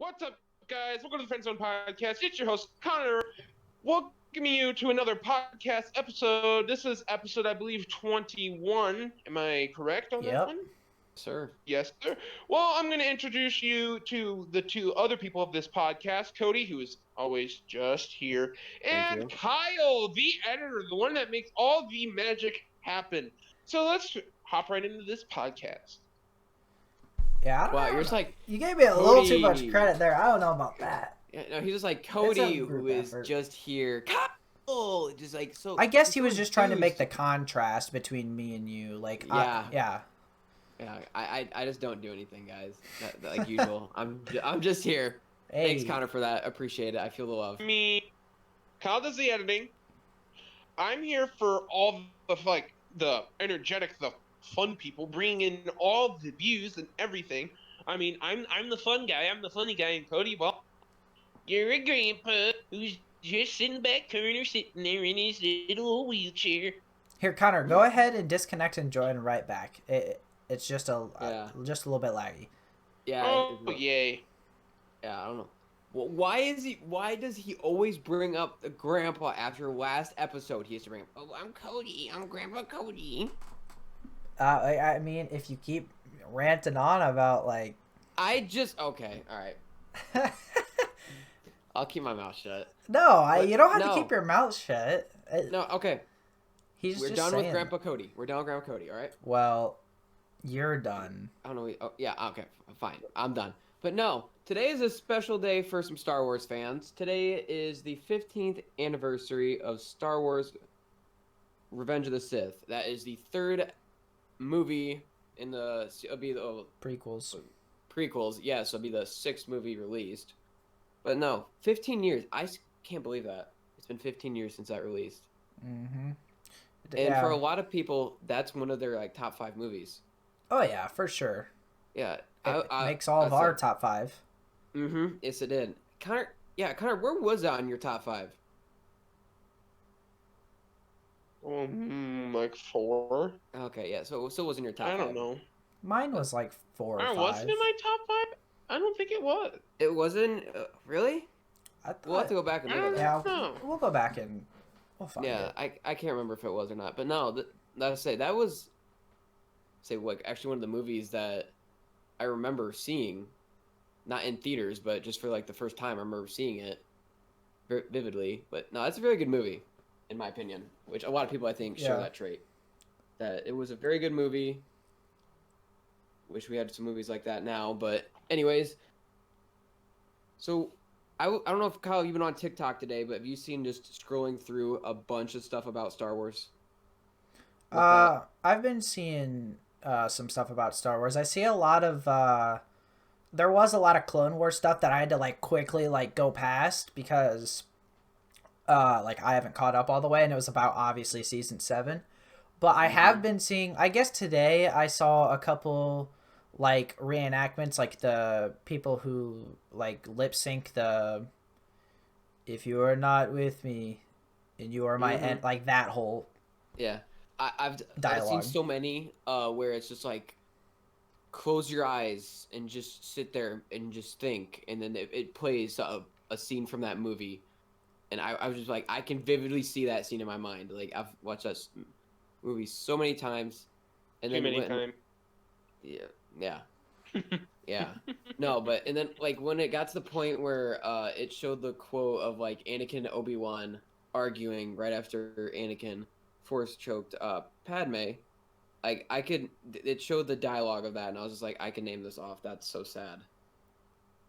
What's up, guys? Welcome to the Friendzone podcast. It's your host, Connor, welcoming you to another podcast episode. This is episode, I believe, 21. Am I correct on that one? Sir. Yes, sir. Well, I'm going to introduce you to the two other people of this podcast, Cody, who is always just here, and Kyle, the editor, the one that makes all the magic happen. So let's hop right into this podcast. Yeah, I don't Wow, know. you're just like You gave me a Cody. little too much credit there. I don't know about that. Yeah, no, he's just like Cody, who is effort. just here. Kyle, just like so. I guess he was just trying to make the contrast between me and you. Like, yeah. I just don't do anything, guys. Like usual. I'm just here. Hey. Thanks, Connor, for that. Appreciate it. I feel the love. Me, Kyle does the editing. I'm here for all the energetic, the fun people, bringing in all the views and everything. I mean, I'm the fun guy. I'm the funny guy. And Cody, well, you're a grandpa who's just sitting back corner, sitting there in his little wheelchair. Here, Connor, go ahead and disconnect and join right back. It's just a little bit laggy. Yeah. Oh, yay. Yeah, I don't know. Well, why does he always bring up the grandpa after last episode? He used to bring up, oh, I'm Cody. I'm Grandpa Cody. I mean, if you keep ranting on about, like... Okay, alright. I'll keep my mouth shut. No, you don't have to keep your mouth shut. No, okay. We're just done saying. with Grandpa Cody. We're done with Grandpa Cody, alright? Well, you're done. I don't know. Oh, yeah, okay, fine. I'm done. But no, today is a special day for some Star Wars fans. Today is the 15th anniversary of Star Wars Revenge of the Sith. That is the third movie in the... It'll be the... Prequels, yeah, so it'll be the 6th movie released. But no, 15 years. I can't believe that. It's been 15 years since that released. Mm-hmm. And for a lot of people, that's one of their like top 5 movies. Oh, yeah, for sure. Yeah. It makes all of our top 5. Mm-hmm. Yes, it did. Connor, where was that on your top 5? Like 4. Okay, yeah. So it still wasn't your top 5. I don't know. Mine was like 4 or 5. Wasn't in my top 5? I don't think it was. It wasn't? Really? We'll have to go back and look at that. Yeah, we'll go back and we'll find it. Yeah, I can't remember if it was or not. But no, that was actually one of the movies that I remember seeing, not in theaters, but just for like the first time I remember seeing it vividly. But no, it's a very good movie, in my opinion, which a lot of people I think share that trait. That it was a very good movie. Wish we had some movies like that now, but anyways. So, I don't know if, Kyle, you've been on TikTok today, but have you seen just scrolling through a bunch of stuff about Star Wars? I've been seeing some stuff about Star Wars. I see a lot of there was a lot of Clone Wars stuff that I had to like quickly like go past because like I haven't caught up all the way, and it was about obviously season 7. But I have been seeing, I guess today I saw a couple like reenactments, like the people who like lip sync the "If you are not with me and you are my end," like that whole I've seen so many where it's just like close your eyes and just sit there and just think, and then it plays a scene from that movie, and I was just like, I can vividly see that scene in my mind. Like I've watched that movie so many times, and then yeah. No, but and then like when it got to the point where it showed the quote of like Anakin and Obi-Wan arguing right after Anakin force choked Padme, like it showed the dialogue of that, and I was just like, I can name this off. That's so sad.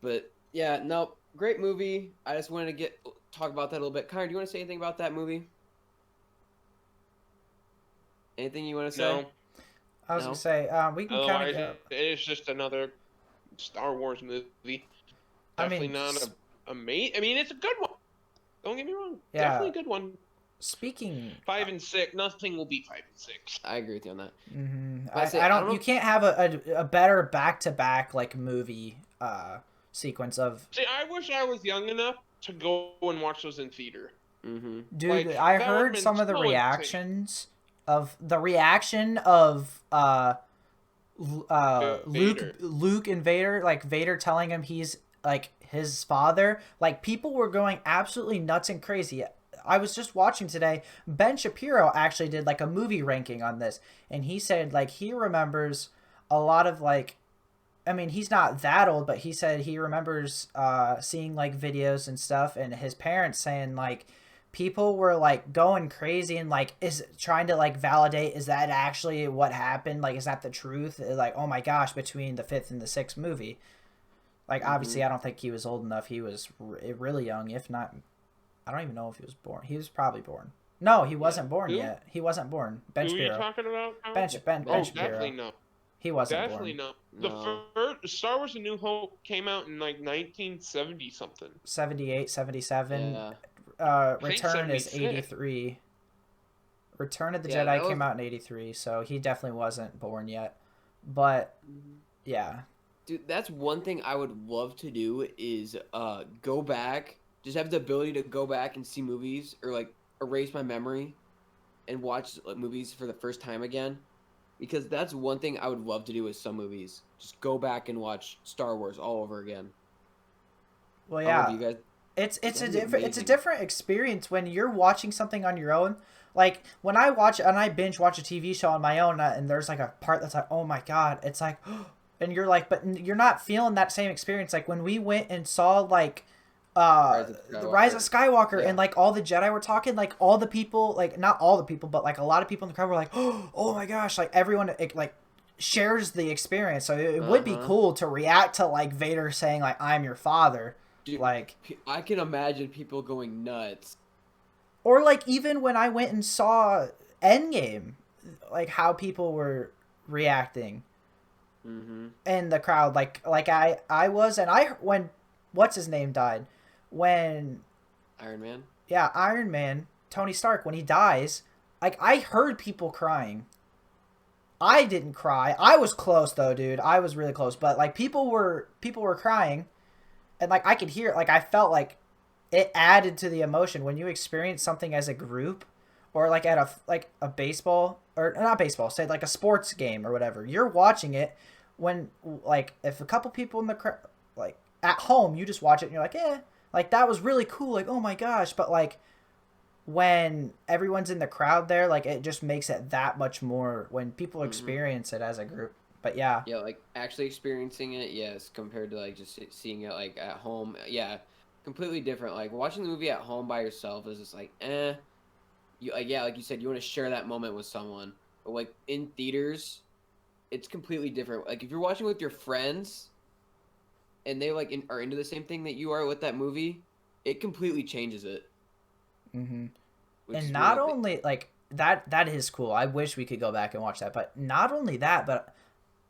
But yeah, no, great movie. I just wanted to talk about that a little bit. Connor, do you want to say anything about that movie? Anything you want to say? No. I was gonna say we can kind of go. It's just another Star Wars movie. Definitely not amazing. I mean, it's a good one. Don't get me wrong. Yeah. Definitely a good one. Speaking 5 and 6, nothing will beat 5 and 6. I agree with you on that. Mm-hmm. I don't. You can't have a better back-to-back like movie sequence of. See, I wish I was young enough to go and watch those in theater. Mm-hmm. Dude, like, I heard some of the reactions of Luke and Vader, like Vader telling him he's like his father, like people were going absolutely nuts and crazy. I was just watching today, Ben Shapiro actually did like a movie ranking on this, and he said like he remembers a lot of like, I mean, he's not that old, but he said he remembers seeing like videos and stuff, and his parents saying like people were like going crazy and like is trying to like validate, is that actually what happened, like is that the truth, like oh my gosh, between the fifth and the sixth movie. Like obviously I don't think he was old enough, he was really young, if not, I don't even know if he was born, he was probably born. No, he wasn't born Who? yet, he wasn't born. Ben Who are you Shapiro. talking about? Kyle? Ben Oh, Shapiro. definitely no. He wasn't Definitely born. no. No. The first Star Wars: A New Hope came out in like 1970 something. 78, 77. Yeah. Return is 76. 83. Return of the Yeah, Jedi that was- came out in 83, so he definitely wasn't born yet. But yeah, Dude, that's one thing I would love to do is go back, just have the ability to go back and see movies or like erase my memory and watch like, movies for the first time again. Because that's one thing I would love to do with some movies. Just go back and watch Star Wars all over again. well, I don't know yeah, if you guys, it's a that'd be different it's a amazing. different experience when you're watching something on your own. Like when I watch and I binge watch a TV show on my own, and there's like a part that's like, oh my god, it's like, and you're like, but you're not feeling that same experience. Like when we went and saw like the Rise of Skywalker, Yeah. and like all the Jedi were talking, like all the people, like not all the people, but like a lot of people in the crowd were like, oh my gosh, like everyone like shares the experience. So it would be cool to react to like Vader saying like I'm your father. Dude, Like, I can imagine people going nuts. or like even when I went and saw Endgame, like how people were reacting Mm-hmm. in the crowd, like I was, and I when what's his name died, when Iron Man. yeah, Iron Man, Tony Stark, when he dies, like I heard people crying. I didn't cry. I was close though, dude. I was really close, but like people were crying, and like I could hear it. Like I felt like it added to the emotion when you experience something as a group, or like at a baseball, or not baseball, say like a sports game or whatever. You're watching it when like if a couple people in the crowd, like at home, you just watch it and you're like, like that was really cool, like oh my gosh, but like when everyone's in the crowd there, like it just makes it that much more when people experience it as a group. But yeah, like actually experiencing it, yes, compared to like just seeing it like at home, yeah, completely different. Like watching the movie at home by yourself is just like, you like like you said, you want to share that moment with someone, but like in theaters, it's completely different. Like if you're watching with your friends, and they like are into the same thing that you are with that movie, it completely changes it. mm-hmm. Which And is not really only like that is cool. I wish we could go back and watch that, but not only that, but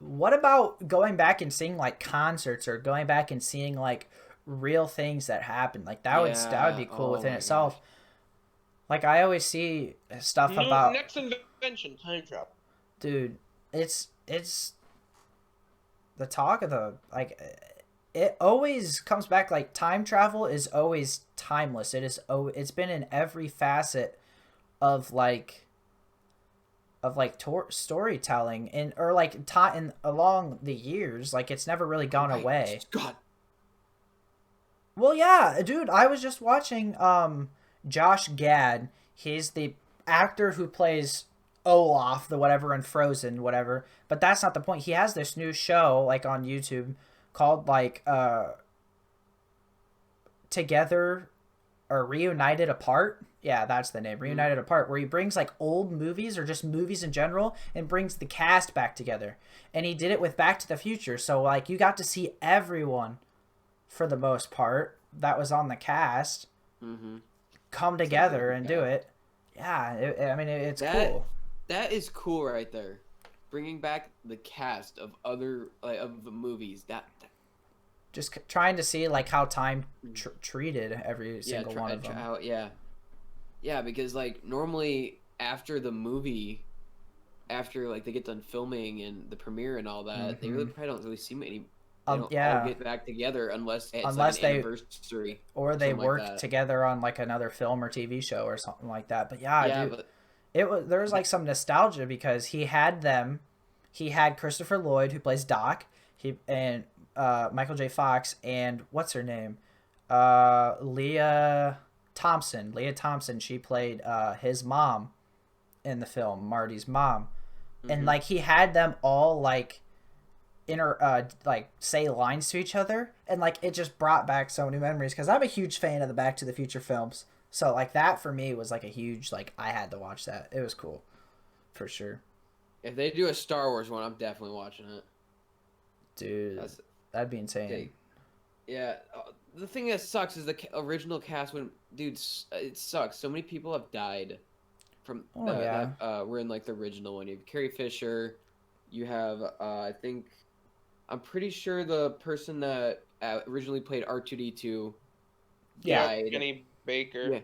what about going back and seeing like concerts, or going back and seeing like real things that happened? Like that would be cool within my itself. gosh. Like I always see stuff New, about, next invention, time travel. dude, it's the talk of the like, it always comes back, like time travel is always timeless. It's been in every facet of like storytelling, and or like time along the years, like it's never really gone away. God. Well, yeah, dude, I was just watching Josh Gad. He's the actor who plays Olaf, the whatever in Frozen, whatever. But that's not the point. He has this new show like on YouTube called like Together or Reunited Apart. Yeah, that's the name. Reunited Apart, where he brings like old movies or just movies in general and brings the cast back together. And he did it with Back to the Future. So like you got to see everyone, for the most part, that was on the cast come together and do it. Yeah, I mean it's cool. That is cool right there. Bringing back the cast of other of the movies. That Just trying to see like how time treated every single one of them. Yeah, because like normally after the movie, after like they get done filming and the premiere and all that, they really probably don't really see many. They don't all get back together unless it's like an anniversary, or they work together on like another film or TV show or something like that. But yeah, dude, there was like some nostalgia because he had Christopher Lloyd, who plays Doc, and Michael J. Fox, and what's her name? Leah Thompson. Leah Thompson. She played his mom in the film, Marty's mom, and like he had them all like like say lines to each other, and like it just brought back so many memories because I'm a huge fan of the Back to the Future films. So like that for me was like a huge like I had to watch that. It was cool, for sure. If they do a Star Wars one, I'm definitely watching it. Dude, that'd be insane. Yeah, the thing that sucks is the original cast. When dudes, it sucks. So many people have died from that were in like the original one. You have Carrie Fisher. You have I'm pretty sure the person that originally played R2D2 died. Kenny Baker.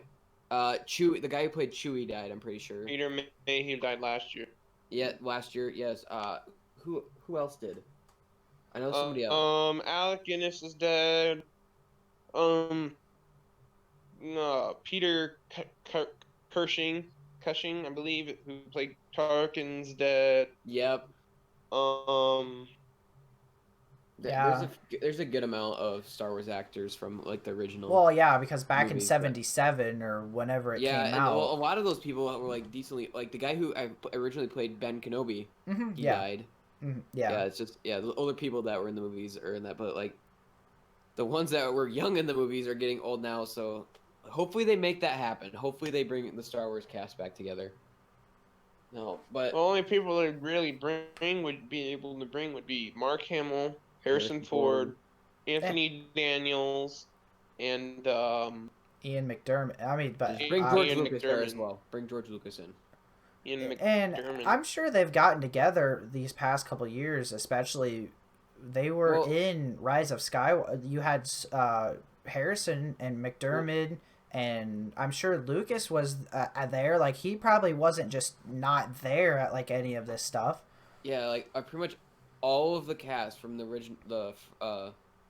Yeah. Chewie, the guy who played Chewie died. I'm pretty sure. Peter Mayhew died last year. Yeah, last year. Yes. Who else did? I know somebody else. Alec Guinness is dead. Peter Cushing, I believe, who played Tarkin's dead. Yep. There's a good amount of Star Wars actors from like the original. Well, yeah, because back in '77 or whenever it came out, a lot of those people were like decently, like the guy who originally played Ben Kenobi, he died. Yeah, it's just the older people that were in the movies are in that, but like the ones that were young in the movies are getting old now. So hopefully they make that happen. Hopefully they bring the Star Wars cast back together. No, but the only people that really would be Mark Hamill, Harrison Ford, Anthony Daniels, and Ian McDermott. I mean, but bring George Lucas there as well. Bring George Lucas in. And I'm sure they've gotten together these past couple years, especially they were in Rise of Skywalker. You had Harrison and McDermott, and I'm sure Lucas was there. Like he probably wasn't just not there at like any of this stuff. Yeah, like pretty much all of the cast from the original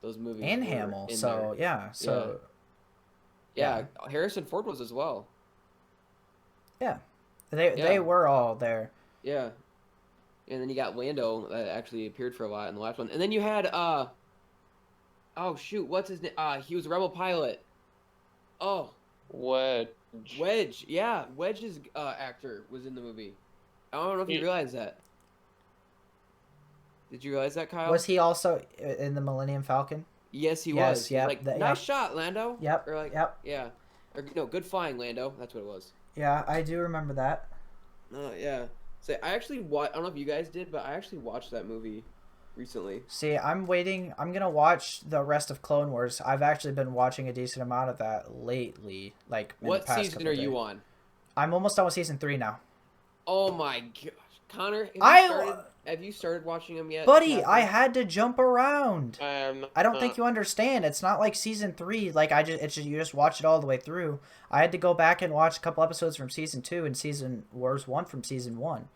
those movies and Hamill. So yeah, Harrison Ford was as well. Yeah. They were all there. Yeah. And then you got Lando that actually appeared for a lot in the last one. And then you had oh shoot, what's his name? He was a rebel pilot. Oh. Wedge. Yeah, Wedge's actor was in the movie. I don't know if you realized that. Did you realize that, Kyle? Was he also in the Millennium Falcon? Yes, he was. Yeah. Like, nice shot, Lando. Yep. Or like, yep. Yeah. Or, no, good flying, Lando. That's what it was. Yeah, I do remember that. Yeah. So I actually I don't know if you guys did, but I actually watched that movie recently. See, I'm waiting. I'm gonna watch the rest of Clone Wars. I've actually been watching a decent amount of that lately. Like, what season are you on? I'm almost done with season 3 now. Oh my gosh, Connor! Have you started watching them yet, buddy? I had to jump around. I don't think you understand. It's not like season 3. Like you just watch it all the way through. I had to go back and watch a couple episodes from season 2 and season Wars 1 from season 1.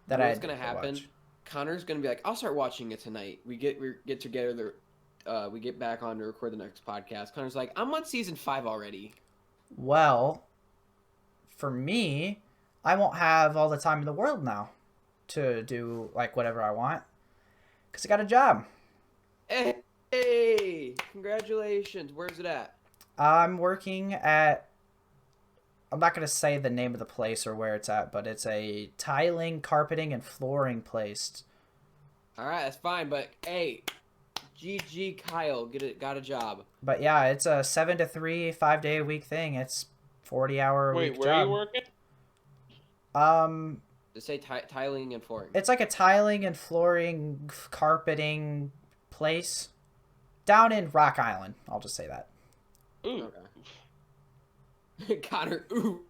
What's gonna happen? Connor's gonna be like, I'll start watching it tonight. We get together. We get back on to record the next podcast. Connor's like, I'm on season 5 already. Well, for me, I won't have all the time in the world now to do like whatever I want because I got a job. Hey, congratulations. Where's it at? I'm working at, I'm not going to say the name of the place or where it's at, but it's a tiling, carpeting, and flooring place. All right, that's fine, but hey, GG Kyle, got a job. But yeah, it's a 7 to 3, 5-day-a-week thing. It's 40-hour week job. Wait, where are you working? To say tiling and flooring. It's like a tiling and flooring, carpeting place down in Rock Island. I'll just say that. Ooh. Okay. Connor, ooh.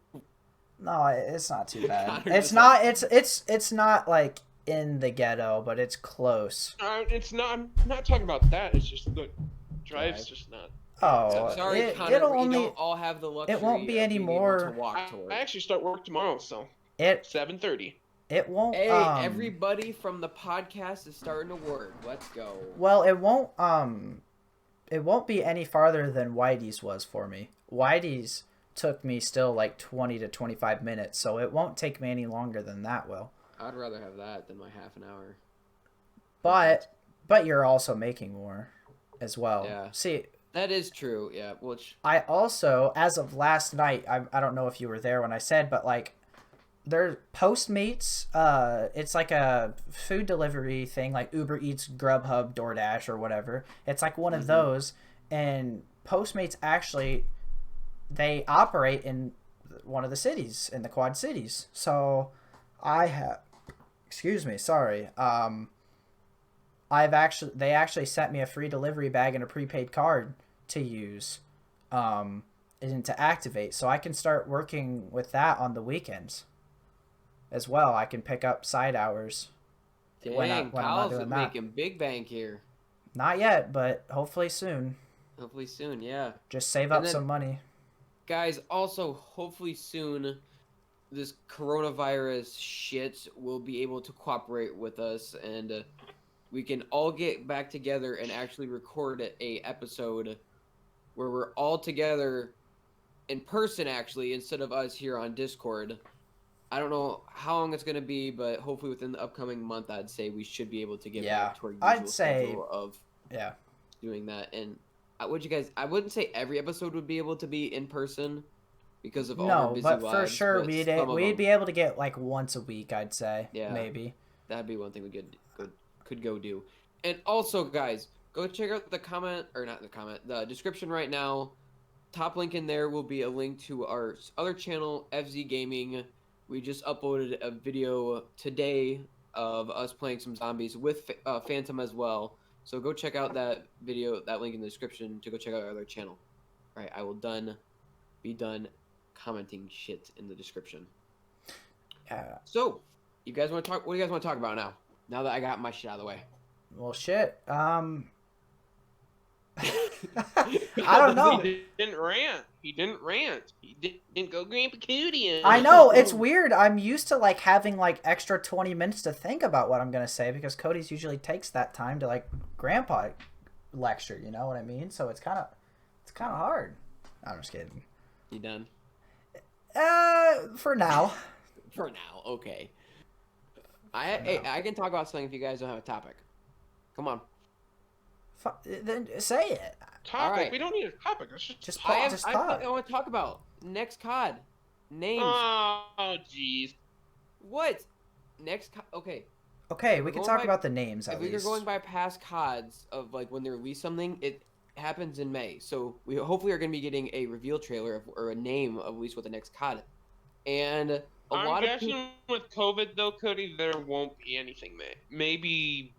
No, it's not too bad. Connor It's not. It's not like in the ghetto, but it's close. It's not. I'm not talking about that. It's just the drive's just not. Oh, sorry, Connor. We don't all have the luxury. It won't be any more. I actually start work tomorrow, so 7:30. It won't. Hey, everybody from the podcast is starting to work. Let's go. Well, it won't. It won't be any farther than Whitey's was for me. Whitey's took me still like 20 to 25 minutes, so it won't take me any longer than that will. I'd rather have that than my half an hour. But you're also making more as well. Yeah. See, That is true. Yeah. Which I also, as of last night, I don't know if you were there when I said, but like, there's Postmates. It's like a food delivery thing, like Uber Eats, Grubhub, DoorDash, or whatever. It's like one of those, and Postmates actually they operate in one of the cities in the Quad Cities. So I have, excuse me, sorry. They actually sent me a free delivery bag and a prepaid card to use, and to activate, so I can start working with that on the weekends as well. I can pick up side hours dang, when I'm not Kyle's doing that. making big bank here. Not yet, but hopefully soon. Hopefully soon. Yeah. Just save And up then- some money. Guys, also hopefully soon, this coronavirus shit will be able to cooperate with us, and we can all get back together and actually record a episode where we're all together in person, actually, instead of us here on Discord. I don't know how long it's going to be, but hopefully within the upcoming month, I'd say we should be able to get back to our usual I'd say- schedule of Yeah. doing that. And I wouldn't say every episode would be able to be in person because of all our No, busy but lives. for sure but we'd some of we'd them, be able to get like once a week, I'd say. Yeah. Maybe. that'd be one thing we could go do. And also, guys, go check out the description right now. Top link in there will be a link to our other channel, FZ Gaming. We just uploaded a video today of us playing some zombies with Phantom as well. So go check out that video, that link in the description to go check out our other channel. All right, I will be done commenting shit in the description. Yeah. So, you guys want to talk? What do you guys want to talk about now? Now that I got my shit out of the way. Well, shit. I don't know. He didn't rant. He didn't go Grandpa Cootie. I know, it's weird. I'm used to like having like extra 20 minutes to think about what I'm gonna say because Cody's usually takes that time to like grandpa lecture, you know what I mean? So it's kinda hard. I'm just kidding. You done? For now. For now, okay. I can talk about something if you guys don't have a topic. Come on. Then say it. Topic. All right. We don't need a topic. Let's Just talk. talk. I want to talk about next COD names. Oh, jeez. What? Next COD? Okay. Okay, we We're can going talk by- about the names at If we're least. going by past CODs of like when they release something, it happens in May. So we hopefully are going to be getting a reveal trailer or a name of at least what the next COD. And a I'm lot of guessing people, with COVID though, Cody, there won't be anything. Maybe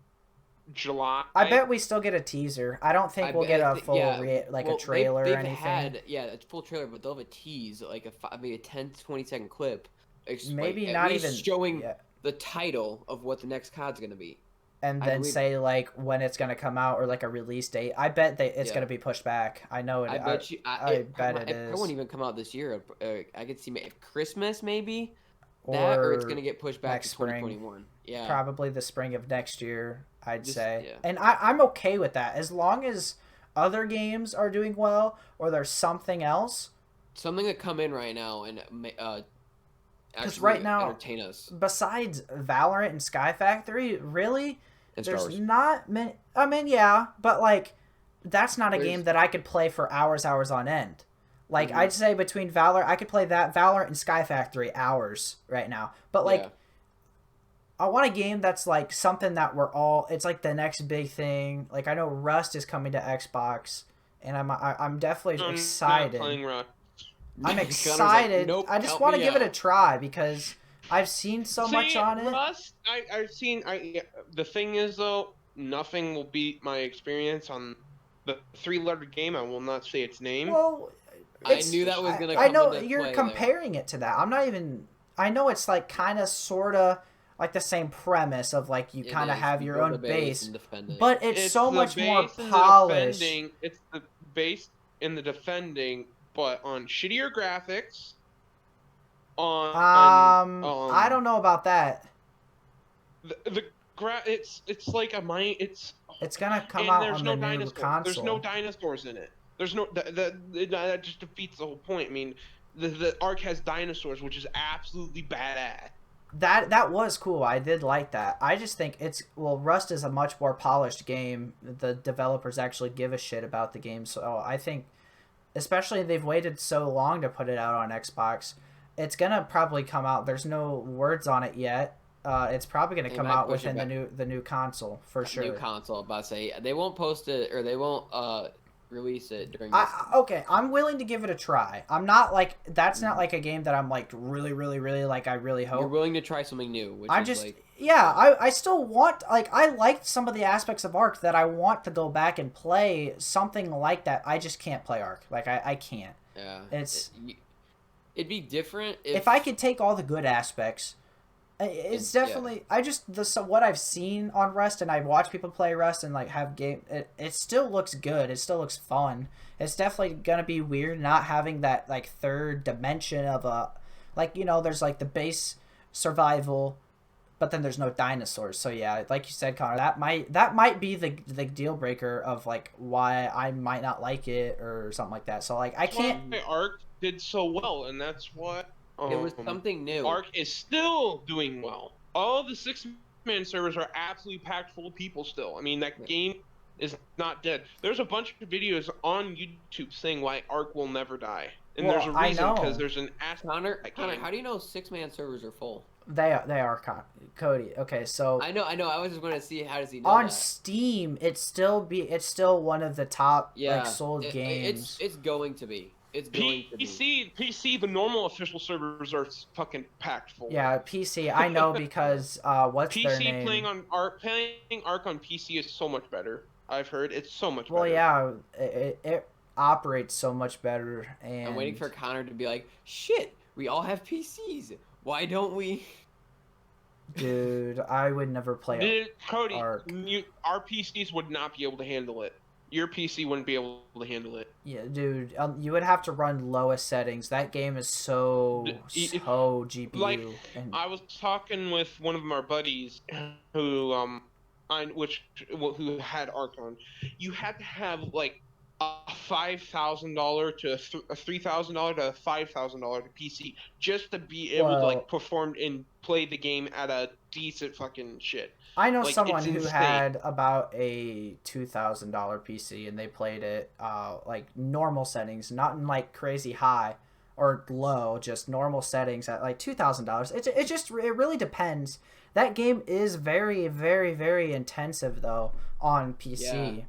July. I bet we still get a teaser. I don't think we'll get a full a trailer or anything. a full trailer, but they'll have a tease, like maybe a 10 to 20 second clip. Maybe at not least even showing yeah. the title of what the next COD's going to be. And I then believe- say like when it's gonna come out or like a release date. I bet it's Yeah. gonna be pushed back. I know it. I bet you. I bet it probably is. won't even come out this year. I could see Christmas maybe. That or it's gonna get pushed back to next spring. 2021. Yeah. Probably the spring of next year, I'd say. Yeah. And I'm okay with that as long as other games are doing well or there's something else. Something that come in right now and actually right now- entertain us. Besides Valorant and Sky Factory, really, And Star there's Wars. not many. I mean, yeah, but like that's not a There's- game that I could play for hours on end. Like Mhm. I'd say between I could play that Valorant and Sky Factory hours right now. But like Yeah. I want a game that's like something that it's like the next big thing. Like I know Rust is coming to Xbox and I'm definitely I'm excited. Not playing Rock. I'm Connor's like, excited. "Nope, I just help want to me give it a out." try because I've seen so much on it. Rust, I've seen. The thing is though, nothing will beat my experience on the three-letter game. I will not say its name. Well, I it's- knew that was gonna I come know into you're play there. comparing it to that. I'm not even. I know it's like kind of, sort of like the same premise of like you It kind of is. have You your build own a base, and defend it. but it's so the much more base and the polished. defending- It's the base in the defending, but on shittier graphics. I don't know about that. It's like a mine. It's It's gonna come and out there's on no the new dinosaurs. console. There's no dinosaurs in it. There's no that just defeats the whole point. I mean, the ARK has dinosaurs, which is absolutely badass. That was cool. I did like that. I just think Rust is a much more polished game. The developers actually give a shit about the game, so I think, especially they've waited so long to put it out on Xbox, it's gonna probably come out. There's no words on it yet. It's probably gonna They come might out push it within back. the new console for sure. New console, about to say they won't post it or they won't release it during this. Okay, I'm willing to give it a try. I'm not like that's not like a game that I'm like really, really, really like. I really hope You're willing to try something new, which I is just like yeah, I still want like I liked some of the aspects of Ark that I want to go back and play something like that. I just can't play Ark. Like I can't. yeah. It's It'd be different if I could take all the good aspects. It's definitely I just what I've seen on Rust and I watch people play Rust and like have game. It still looks good. It still looks fun. It's definitely gonna be weird not having that like third dimension of a like there's like the base survival, but then there's no dinosaurs. So yeah, like you said, Connor, that might be the deal breaker of like why I might not like it or something like that. So like I can't. Why ARK did so well, and that's what it was something new. ARK is still doing well. All the 6-man servers are absolutely packed full of people still. I mean, that game is not dead. There's a bunch of videos on YouTube saying why ARK will never die. And Well, there's a I reason, know. because there's an Connor, how do you know 6-man servers are full? They are Cody. Okay, so I know. I was just going to see how does he know on that? Steam, it's still one of the top like sold it, games. It's going to be. It's going to be. PC, the normal official servers are fucking packed full. Yeah, PC. I know because what's their name? PC playing ARK on PC is so much better. I've heard it's so much Well, better. yeah, it operates so much better. And I'm waiting for Connor to be like, "Shit, we all have PCs. Why don't we?" Dude, I would never play Cody, ARK. our PCs would not be able to handle it. Your PC wouldn't be able to handle it. Yeah, dude, you would have to run lowest settings. That game is so GPU. Like, and I was talking with one of our buddies who who had ARK on. You had to have like a $5,000 to a $3,000 to a $5,000 PC just to be able to like perform and play the game at a decent fucking shit. I know Like, someone it's who insane. had about a $2,000 PC and they played it like normal settings, not in like crazy high or low, just normal settings at like $2,000. It really depends. That game is very, very, very intensive though on PC. Yeah.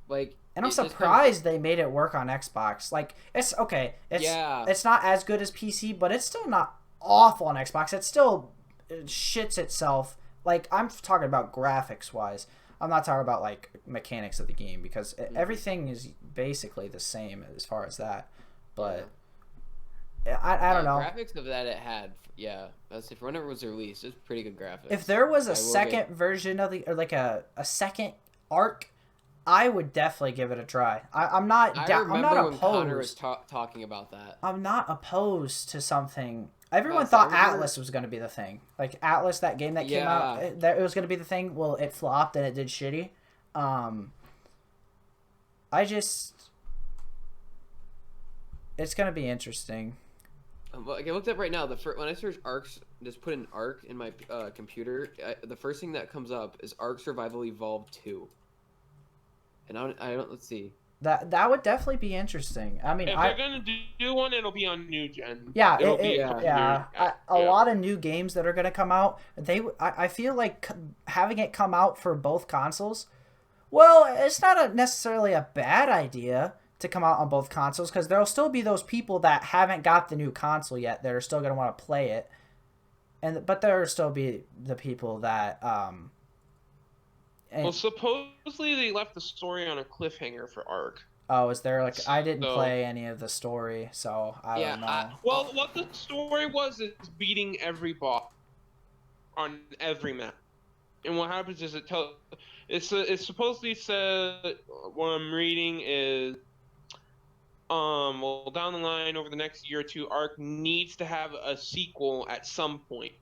Like, and I'm surprised they made it work on Xbox. Like it's okay. It's not as good as PC, but it's still not awful on Xbox. It still shits itself. Like I'm talking about graphics wise. I'm not talking about like mechanics of the game because everything is basically the same as far as that. But I don't know. Graphics of that it had, that's if whenever it was released, it's pretty good graphics. If there was a second version of or like a second ARK, I would definitely give it a try. I'm not opposed. Connor was talking about that. I'm not opposed to something. Everyone thought Atlas was going to be the thing. Like Atlas, that game that came out, that it was going to be the thing. Well, it flopped and it did shitty. It's going to be interesting. I looked up right now. When I search ARKs, just put in ARK in my computer, the first thing that comes up is ARK Survival Evolved 2. And I don't. Let's see. That would definitely be interesting. I mean, if they're gonna do one, it'll be on new gen. Yeah, a yeah. lot of new games that are gonna come out. I feel like having it come out for both consoles. Well, it's not necessarily a bad idea to come out on both consoles because there'll still be those people that haven't got the new console yet that are still gonna want to play it, but there'll still be the people that well, supposedly they left the story on a cliffhanger for ARK. Oh, is there like I didn't play any of the story, so I don't know. Well, what the story was is beating every boss on every map, and what happens is it's supposedly said what I'm reading is well down the line over the next year or two, ARK needs to have a sequel at some point.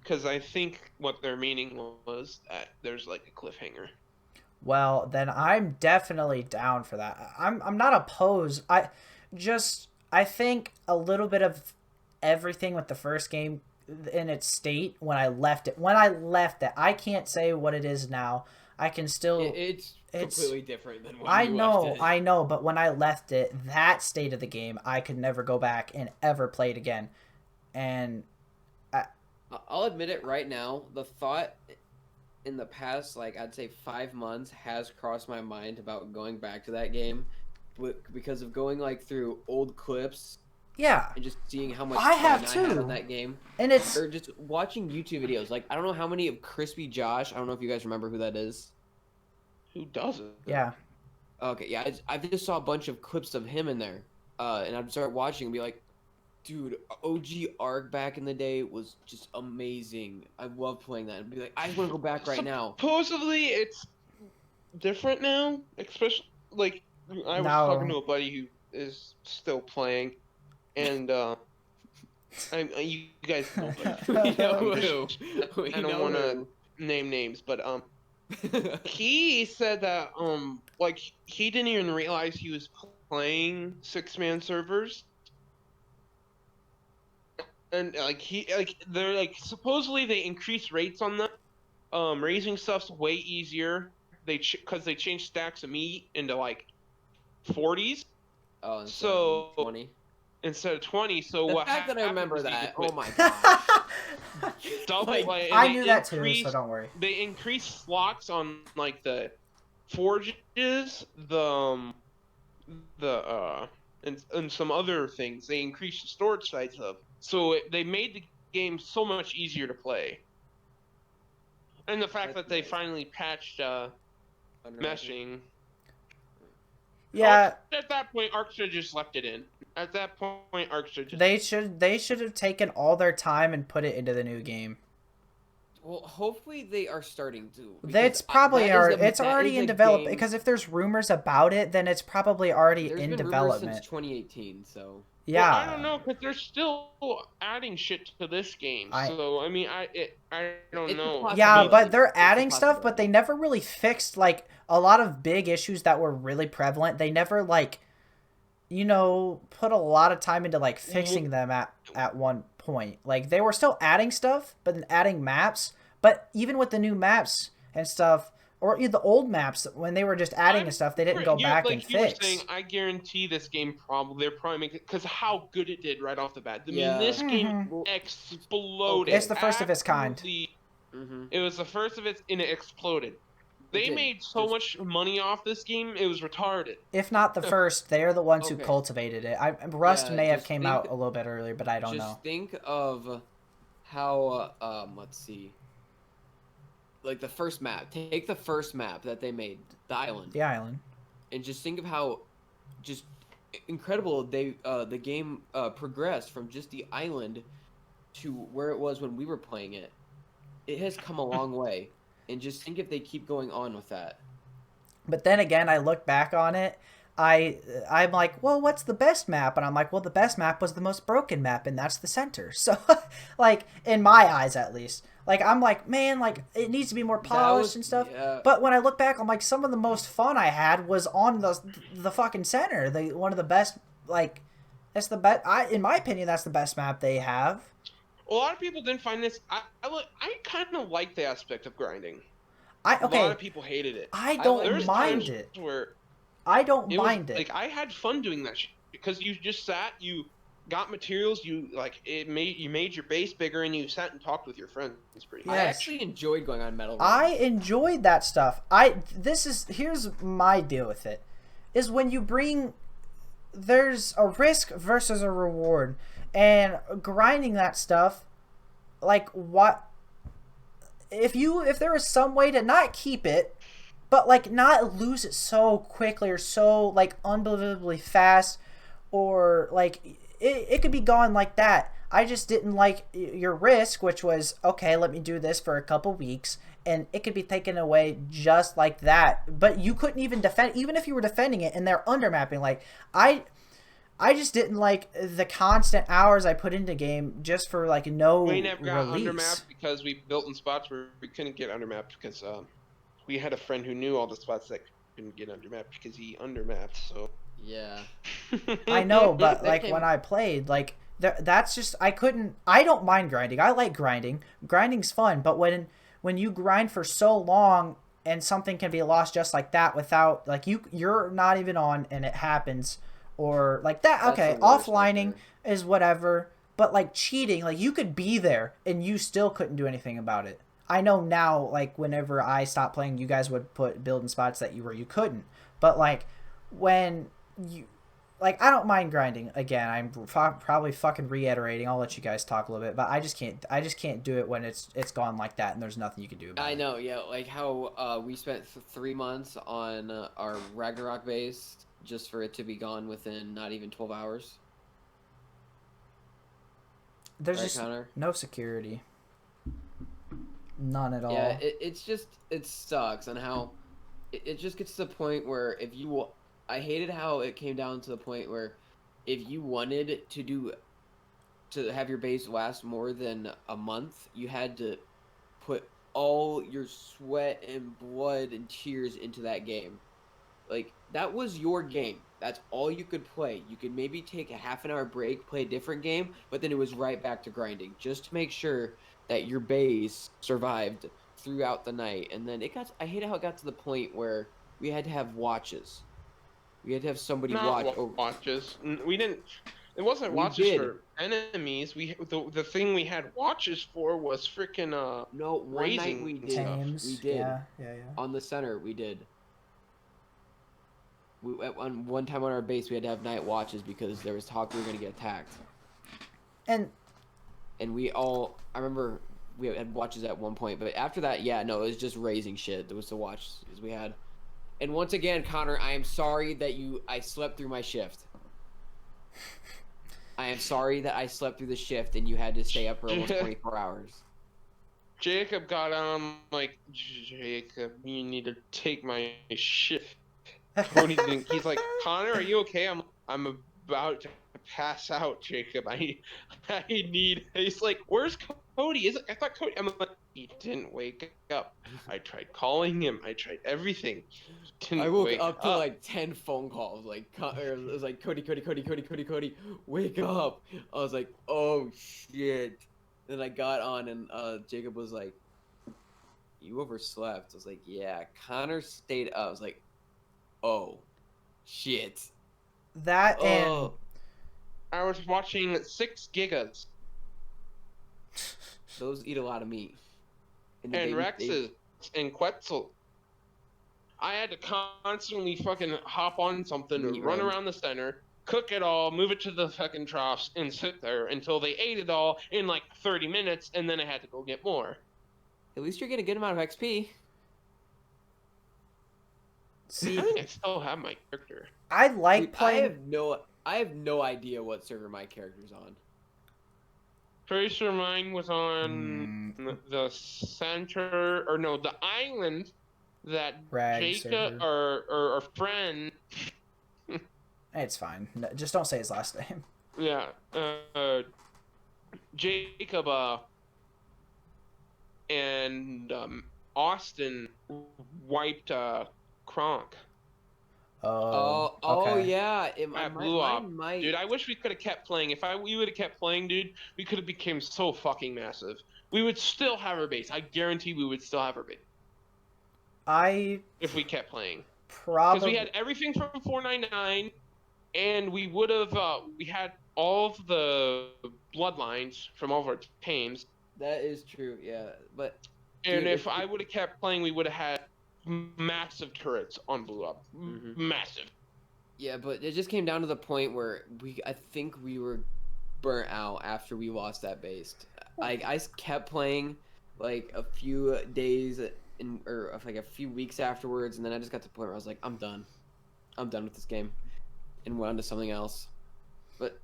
Because I think what their meaning was that there's like a cliffhanger. Well, then I'm definitely down for that. I'm not opposed. I think a little bit of everything with the first game in its state when I left it. I can't say what it is now. I can still. It's completely different than when I you know, left it. I know, but when I left it, that state of the game, I could never go back and ever play it again. And I'll admit it right now. The thought in the past, like I'd say 5 months, has crossed my mind about going back to that game, because of going like through old clips yeah, and just seeing how much I fun have I had too. in that game, and it's or just watching YouTube videos. Like I don't know how many of Crispy Josh. I don't know if you guys remember who that is. Who doesn't? yeah. Okay, yeah, I just saw a bunch of clips of him in there, and I'd start watching and be like, dude, OG ARK back in the day was just amazing. I love playing that. And be like, I just want to go back right now. Supposedly it's different now, especially like I was No. talking to a buddy who is still playing, and you guys know, but We know I'm who. We I don't know want to who. name names, but he said that like he didn't even realize he was playing 6-man servers. And they're like supposedly they increase rates on them. Raising stuff's way easier. Because they changed stacks of meat into like 40s. Oh, instead So of 20. Instead of 20. So The what fact that I happened remember was they that, just oh went my gosh. double. Like, and I they knew that too, increased- so don't worry. They increased slots on like the forges, and some other things. They increased the storage size of. So they made the game so much easier to play. And the fact That's that they nice. finally patched meshing. Yeah, At that point, ARK should have just left it in. At that point, ARK should just. they should have taken all their time and put it into the new game. Well, hopefully they are starting to. It's probably it's already in development, because if there's rumors about it, then it's probably already There's in been rumors development. since 2018, so. Yeah. Well, I don't know, because they're still adding shit to this game. So I mean, I don't It's a know. possibility. Yeah, but they're It's a adding stuff, but possibility. they never really fixed like a lot of big issues that were really prevalent. They never like, put a lot of time into like fixing them at one point. Like they were still adding stuff, but then adding maps. But even with the new maps and stuff, or the old maps, when they were just adding and stuff, they didn't go back and you were fix. saying, I guarantee this game they're probably making because how good it did right off the bat. I Yeah. mean, this game Mhm. exploded. It's the first of its kind. Absolutely. Mm-hmm. It was the first of its, and it exploded. They did. made so much money off this game, it was retarded. If not the first, they are the ones who Okay. cultivated it. Rust Yeah, may have just came think- out a little bit earlier, but I don't Just know. think of how, let's see. Like the first map. Take the first map that they made, the island. The island. And just think of how just incredible the game progressed from just the island to where it was when we were playing it. It has come a long way, and just think if they keep going on with that. But then again, I look back on it, I'm like, well, what's the best map? And I'm like, well, the best map was the most broken map, and that's the center. So, like, in my eyes at least, like, I'm like, man, like, it needs to be more polished and stuff. Yeah. But when I look back, I'm like, some of the most fun I had was on the fucking center. One of the best, like, that's the best. In my opinion, that's the best map they have. A lot of people didn't find this. I kind of like the aspect of grinding. Okay. A lot of people hated it. I don't There's mind times it. Where I don't it was, mind it. Like I had fun doing that shit because you just sat, you got materials, you made your base bigger, and you sat and talked with your friends. It's pretty. I Yes. actually enjoyed going on metal. I runs. enjoyed that stuff. Here's my deal with it, is when you bring, there's a risk versus a reward, and grinding that stuff, like what, if there was some way to not keep it, but like not lose it so quickly or so like unbelievably fast, or like it could be gone like that. I just didn't like your risk, which was, okay, let me do this for a couple weeks, and it could be taken away just like that. But you couldn't even defend, even if you were defending it, and they're undermapping. Like, I just didn't like the constant hours I put into game just for like no We never got release. undermapped because we built in spots where we couldn't get undermapped because we had a friend who knew all the spots that couldn't get undermapped because he undermapped. So Yeah. I know, but That like came- when I played, like That's just I couldn't. I don't mind grinding. I like grinding. Grinding's fun, but when you grind for so long and something can be lost just like that without like you're not even on and it happens or like that. That's Okay, the worst right offlining there. is whatever, but like cheating, like you could be there and you still couldn't do anything about it. I know now, like whenever I stopped playing, you guys would put build in spots that you couldn't. But like when you like, I don't mind grinding. Again, I'm probably fucking reiterating. I'll let you guys talk a little bit, but I just can't. I just can't do it when it's gone like that and there's nothing you can do about it. I know, yeah, like how we spent 3 months on our Ragnarok base just for it to be gone within not even 12 hours. There's Right, just Connor? no security, none at all. Yeah, it's just it sucks and how it just gets to the point where if you I hated how it came down to the point where if you wanted to have your base last more than a month, you had to put all your sweat and blood and tears into that game. Like that was your game. That's all you could play. You could maybe take a half an hour break, play a different game, but then it was right back to grinding just to make sure that your base survived throughout the night. And then I hated how it got to the point where we had to have watches. We had to have somebody watch Not over. watches. We didn't. It wasn't We watches did. for enemies. The thing we had watches for was freaking No, one night raising we did. stuff. Tames. We did. Yeah. On the center, we did. On one time on our base, we had to have night watches because there was talk we were going to get attacked. And I remember we had watches at one point, but after that, yeah, no, it was just raising shit. There was the watches we had. And once again, Connor, I am sorry that I slept through my shift. I am sorry that I slept through the shift and you had to stay up for almost 24 hours. Jacob got on like, Jacob, you need to take my shit. Cody didn't. He's like, Connor, are you okay? I'm about to pass out, Jacob. I need. He's like, where's Cody? I thought Cody. I'm like, he didn't wake up. I tried calling him. I tried everything. I woke up to like 10 phone calls. Like, it was like, Cody, wake up. I was like, oh shit. Then I got on and Jacob was like, you overslept. I was like, yeah. Connor stayed up. I was like, oh shit. that and I was watching 6 gigas Those eat a lot of meat. and Rexes and Quetzal. I had to constantly fucking hop on something, Meat run run. around the center, cook it all, move it to the fucking troughs, and sit there until they ate it all in like 30 minutes, and then I had to go get more. At least you're getting a good amount of XP. see, I think I still have my character. I like Dude, playing. I have no idea what server my character's on. Pretty sure mine was on the center, or no, the island that Rag Jacob server. or a friend. It's fine. No, just don't say his last name. Yeah, Jacob and Austin wiped Kronk. Oh. Oh Okay. yeah, At Blue Op. might. Dude, I wish we could have kept playing. If we would have kept playing, dude, we could have become so fucking massive. We would still have our base. I guarantee we would still have our base I if we kept playing. Because probably. we had everything from 499, and we would have we had all of the bloodlines from all of our tames. That is true, yeah. But And dude, if I would have kept playing, we would have had massive turrets on Blue Up. Mhm. Massive. yeah, but it just came down to the point where I think we were burnt out after we lost that base. I kept playing like a few days or like a few weeks afterwards, and then I just got to the point where I was like, I'm done with this game, and went on to something else. But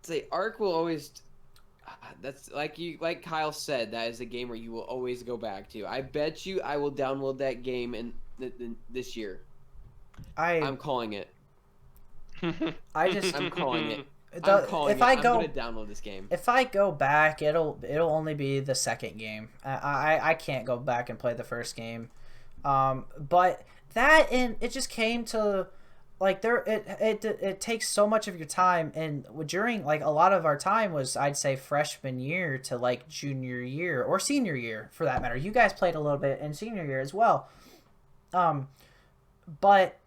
say ARK will always. That's like Kyle said. That is a game where you will always go back to. I bet you I will download that game in this year. I'm calling it. I just I'm calling it. I'm I'm gonna download this game. If I go back, it'll only be the second game. I can't go back and play the first game. But that and it just came to like it takes so much of your time, and during like a lot of our time was, I'd say, freshman year to like junior year or senior year for that matter. You guys played a little bit in senior year as well. But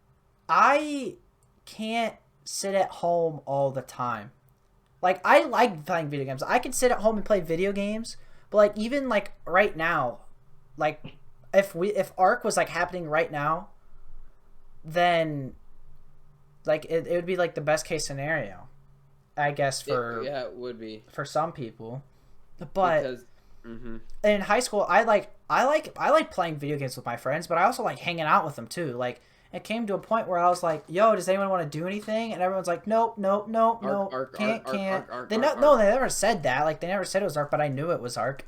I can't sit at home all the time. Like, I like playing video games. I can sit at home and play video games, but like even like right now, like if ARK was like happening right now, then like it would be like the best case scenario, I guess, for yeah, it would be for some people. But because in high school, I like playing video games with my friends, but I also like hanging out with them too. Like, it came to a point where I was like, "Yo, does anyone want to do anything?" And everyone's like, "Nope, nope, nope, nope, can't." No, they never said that. Like, they never said it was ARK, but I knew it was ARK.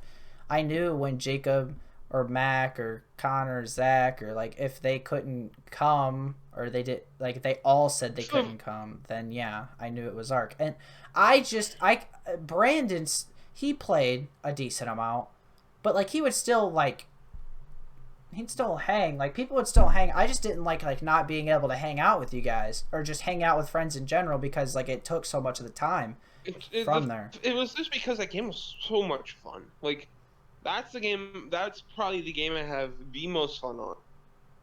I knew when Jacob or Mac or Connor or Zach, or like if they couldn't come, or they did, like if they all said they couldn't come, then yeah, I knew it was ARK. And Brandon, he played a decent amount, but like he'd still hang. Like, people would still hang. I just didn't like not being able to hang out with you guys, or just hang out with friends in general, because like it took so much of the time from there. It was just because that game was so much fun. Like, that's probably the game I have the most fun on.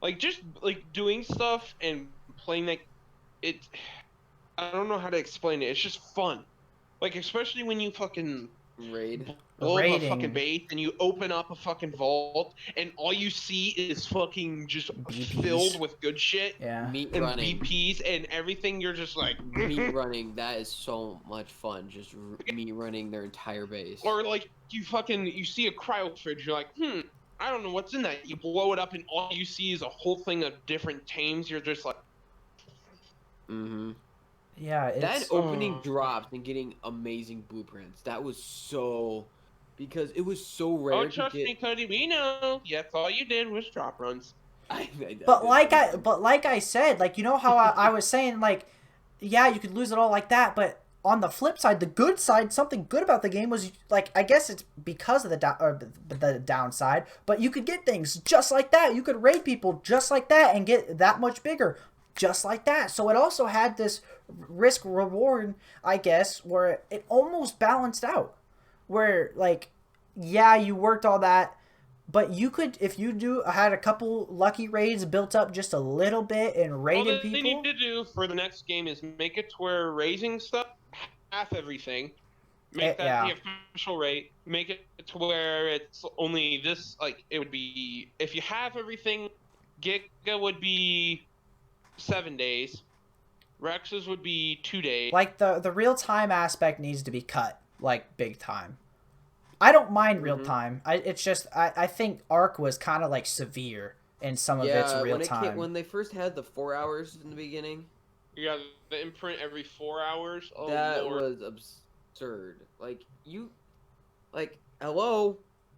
Like, just like doing stuff and playing, like, it. I don't know how to explain it. It's just fun. Like, especially when you fucking raid. blow up a fucking base and you open up a fucking vault and all you see is fucking just BPs. filled with good shit. Yeah. Meat And running. BPs and everything. You're just like Meat running. That is so much fun. Just meat running their entire base. Or like you see a cryo fridge. You're like, I don't know what's in that. You blow it up and all you see is a whole thing of different tames. You're just like, Yeah, it's, that opening drops and getting amazing blueprints. That was so, because it was so rare. oh, trust me, Cody, we know. Yes, all you did was drop runs. But like I said, like, you know how I was saying, like, yeah, you could lose it all like that, but on the flip side, the good side, something good about the game was, like, I guess it's because of the downside, but you could get things just like that. You could raid people just like that and get that much bigger just like that. So it also had this risk reward, I guess, where it almost balanced out. Where, like, yeah, you worked all that, but you could, if you had a couple lucky raids built up just a little bit and raiding all people. they need to do for the next game is make it to where raising stuff, half everything. Make that the official rate. Make it to where it's only this, like, it would be, if you have everything, Giga would be 7 days. Rex's would be 2 days. Like, the real time aspect needs to be cut, like, big time. I don't mind real time. It's just I think ARK was kind of like severe in some of its real time. When they first had the 4 hours in the beginning, yeah, the imprint every 4 hours. Oh, that Lord. was absurd. Like, hello,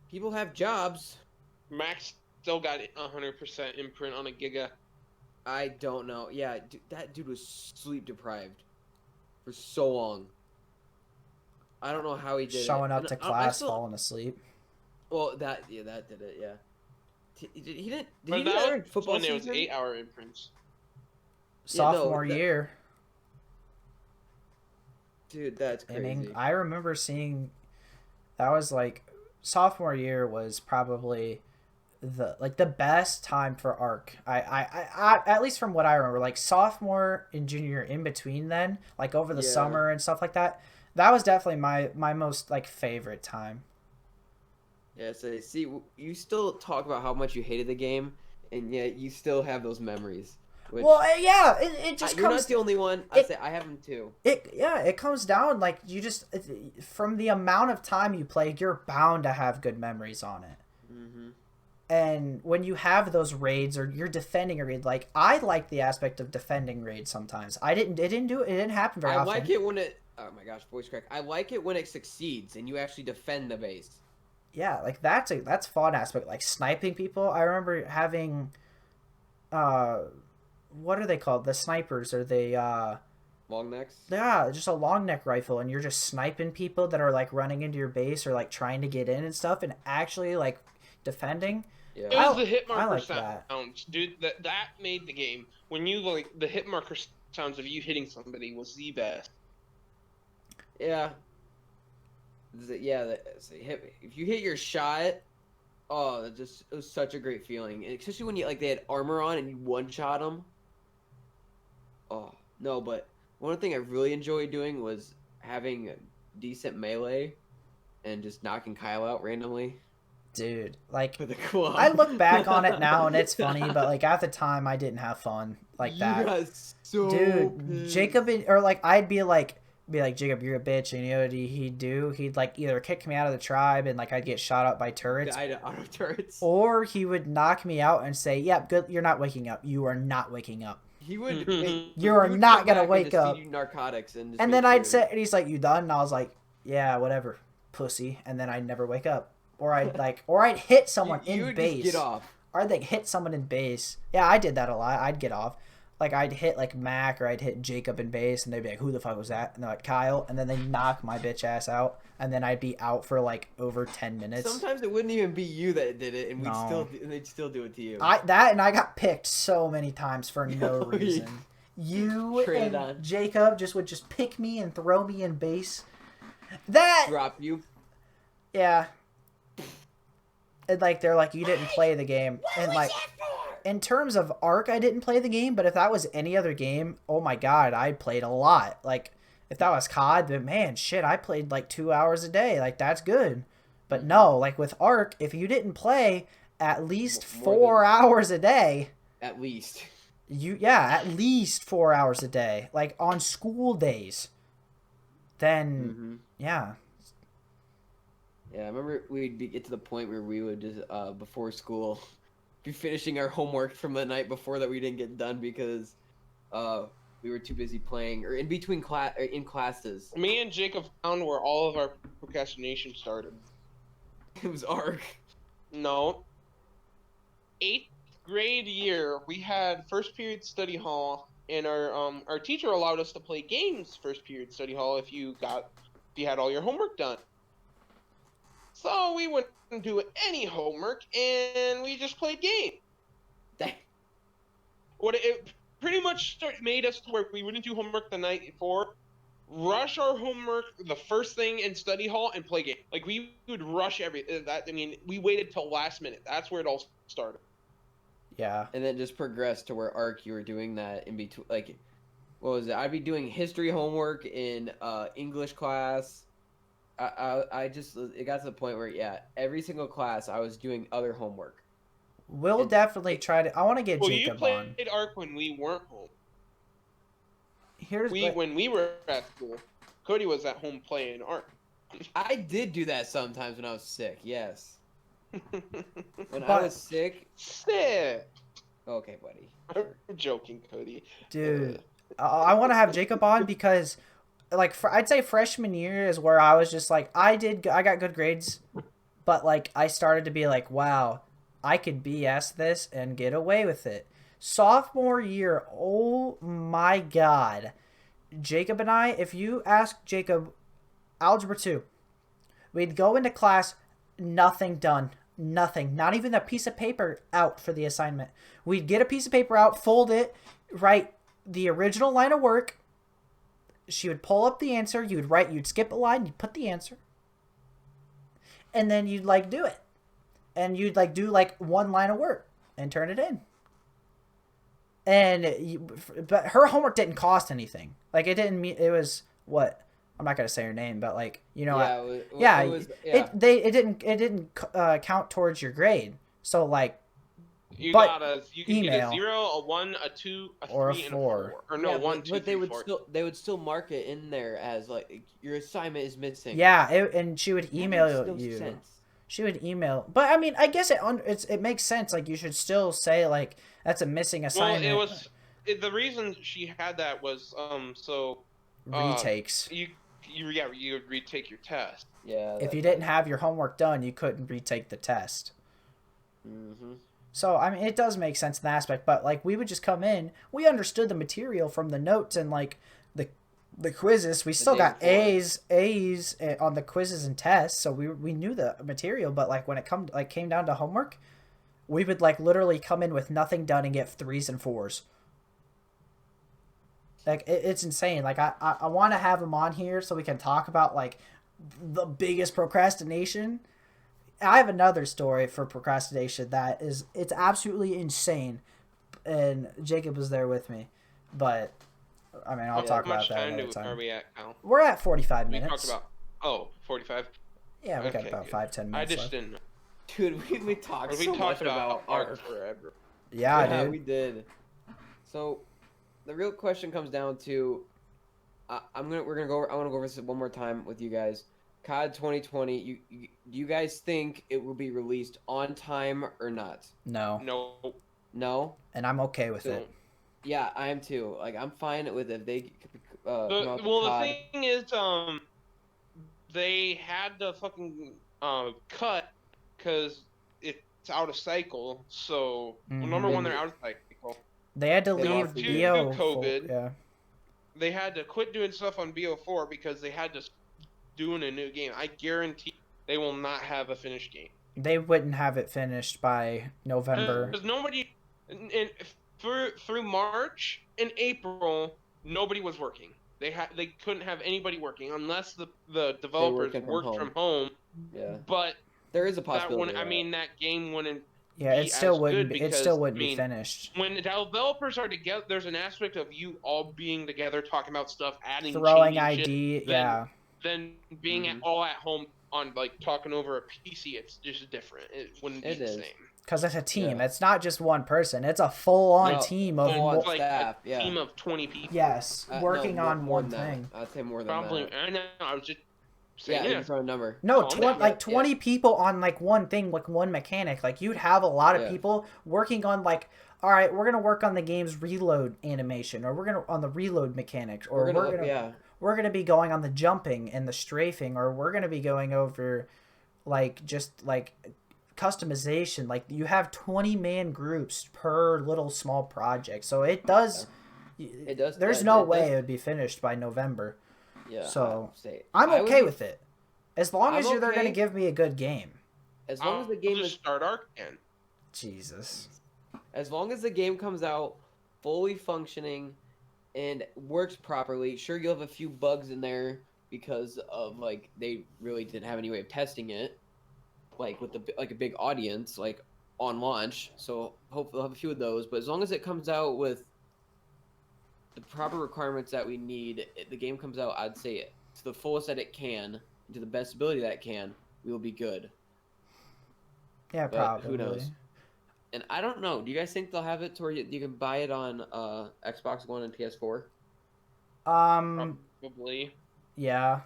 people have jobs. Max still got 100% imprint on a Giga. I don't know. Yeah, that dude was sleep deprived for so long. I don't know how he did Showing it. up to class, falling asleep. Well, that did it. Yeah. He didn't. Did But he do that during football when season? it was 8-hour imprints. Sophomore year. Dude, that's crazy. I remember seeing, that was like, sophomore year was probably the best time for ARK. I at least from what I remember, like sophomore and junior, in between then, like over the summer and stuff like that. That was definitely my most like favorite time. Yeah, so see, you still talk about how much you hated the game, and yet you still have those memories. Which, well, yeah, it just you're comes. Not the only one. I say I have them too. It comes down, like, you just, from the amount of time you play, you're bound to have good memories on it. And when you have those raids, or you're defending a raid, like, I like the aspect of defending raids sometimes. It didn't happen very often. I like it when it. Oh my gosh, voice crack. I like it when it succeeds and you actually defend the base. Yeah, like that's fun aspect, like sniping people. I remember having, what are they called? The snipers, or the long necks? Yeah, just a long neck rifle, and you're just sniping people that are like running into your base or like trying to get in and stuff, and actually like defending. Yeah. It was the hit I marker like that. sounds, dude. That made the game. When you like the hit marker sounds of you hitting somebody was the best. Yeah. If you hit your shot, oh, it was such a great feeling, and especially when you like they had armor on and you one shot them. Oh no, but one thing I really enjoyed doing was having a decent melee and just knocking Kyle out randomly Dude, like with a club. I look back on it now and it's funny, but like at the time I didn't have fun like You that. got so Dude, pissed. Jacob or like I'd be like Jacob, you're a bitch, and you know what he'd do? He'd like either kick me out of the tribe and like I'd get shot up by turrets. Died of auto turrets. Or he would knock me out and say, "Yep, good. You're not waking up. You are not waking up. He would. You are not gonna wake up." Feed you narcotics and. And then I'd say, and he's like, "You done?" And I was like, "Yeah, whatever, pussy." And then I'd never wake up. Or I'd hit someone you in would base. Just get off. Or I'd like hit someone in base. Yeah, I did that a lot. I'd get off. Like I'd hit like Mac or I'd hit Jacob in base, and they'd be like, "Who the fuck was that?" And they're like, "Kyle." And then they knock my bitch ass out, and then I'd be out for like over 10 minutes. Sometimes it wouldn't even be you that did it, and No. they'd still do it to you. And I got picked so many times for no reason. You Traded and on. Jacob would just pick me and throw me in base. That Drop you. yeah. And like they're like, you didn't play the game, and like in terms of ARK, I didn't play the game, but if that was any other game, oh my god, I played a lot. Like if that was COD, then man, shit, I played like 2 hours a day. Like that's good. But no, like with ARK, if you didn't play at least 4 hours a day, At least. at least 4 hours a day, like on school days, then yeah. Yeah, I remember get to the point where we would just before school be finishing our homework from the night before that we didn't get done because we were too busy playing or in between in classes. Me and Jacob found where all of our procrastination started. It was ARK. No. 8th grade year, we had first period study hall, and our teacher allowed us to play games first period study hall if you had all your homework done. So we wouldn't do any homework, and we just played games. Dang. It pretty much made us to where we wouldn't do homework the night before, rush our homework the first thing in study hall, and play game. Like we would rush we waited till last minute. That's where it all started. Yeah. And then just progressed to where ARK you were doing that in between. Like, what was it? I'd be doing history homework in English class. It got to the point where every single class I was doing other homework. We'll definitely try to. I want to get Jacob you on. played ARK when we weren't home. Here's when we were at school, Cody was at home playing ARK. I did do that sometimes when I was sick. Yes. When I was sick. Sick. Okay, buddy. I'm joking, Cody. Dude, I want to have Jacob on because, like, I'd say freshman year is where I was just like, I got good grades, but like I started to be like, wow, I could BS this and get away with it. Sophomore year, oh my god, Jacob and I, if you ask Jacob, Algebra 2, we'd go into class, nothing done. Nothing. Not even a piece of paper out for the assignment. We'd get a piece of paper out, fold it, write the original line of work. She would pull up the answer. You'd skip a line, you'd put the answer. And then you'd like do it. And you'd like do like one line of work and turn it in. But her homework didn't cost anything. Like it was what? I'm not gonna say her name, but like it didn't count towards your grade. So like, you can email, get a 0, a 1, a 2, a 3, or a and a 4. Or no, yeah, 1, 2, but 3, 4. they would still mark it in there as like your assignment is missing. Yeah, and she would email no you. Sense. She would email, but I mean, I guess it makes sense. Like you should still say like that's a missing assignment. Well, the reason she had that was retakes. You would retake your test. Yeah. If you didn't have your homework done, you couldn't retake the test. Mm-hmm. So I mean, it does make sense in that aspect. But like, we would just come in. We understood the material from the notes and like the quizzes. We still got A's on the quizzes and tests, so we knew the material. But like when it came down to homework, we would like literally come in with nothing done and get 3s and 4s. Like it's insane. Like I want to have him on here so we can talk about like the biggest procrastination. I have another story for procrastination that it's absolutely insane, and Jacob was there with me, but I mean I'll talk about that another time. Are we at, Al? We're at 45 We minutes. talked about 45. Yeah, we got about 5-10 minutes. I just left. didn't. Dude, we talked so much about ARK forever. Yeah, dude. we did. So, the real question comes down to, I want to go over this one more time with you guys. COD 2020. Do you guys think it will be released on time or not? No. No. And I'm okay with it. Yeah, I am too. Like I'm fine with if they. The thing is, they had to fucking cut because it's out of cycle. So number one, they're out of cycle. They had to leave COVID. Yeah. They had to quit doing stuff on BO4 because they had to doing a new game. I guarantee they will not have a finished game. They wouldn't have it finished by November. Because nobody, through March and April, nobody was working. They couldn't have anybody working unless the developers worked from home. Yeah. But there is a possibility. That game wouldn't. Yeah, it still wouldn't. It still wouldn't be finished. When the developers are together, there's an aspect of you all being together, talking about stuff, adding, throwing ID. Shit, yeah. Then being all at home on like talking over a PC, it's just different. It wouldn't be the same. Because it's a team. Yeah. It's not just one person. It's a full-on team of like staff. A team of 20 people. Yes, working on one thing. I'd say more than probably. that. I know. I was just saying. Yeah, throw a number. No, 20 people on like one thing, like one mechanic. Like you'd have a lot of people working on like, all right, we're gonna work on the game's reload animation, or we're gonna on the reload mechanics, or we're gonna be going on the jumping and the strafing, or we're gonna be going over like just like customization. Like you have 20-man groups per little small project, so it does. There's no way it would be finished by November. Yeah. So I'm okay with it, as long as they're gonna give me a good game. As long as the game is start ARK again. Jesus. As long as the game comes out fully functioning and works properly, sure you'll have a few bugs in there because of like they really didn't have any way of testing it, like with a big audience like on launch. So hopefully they'll have a few of those. But as long as it comes out with the proper requirements that we need, the game comes out, I'd say to the fullest that it can, to the best ability that it can, we will be good. Yeah, but probably. Who knows? And I don't know. Do you guys think they'll have it to where you can buy it on Xbox One and PS4? Probably. Yeah,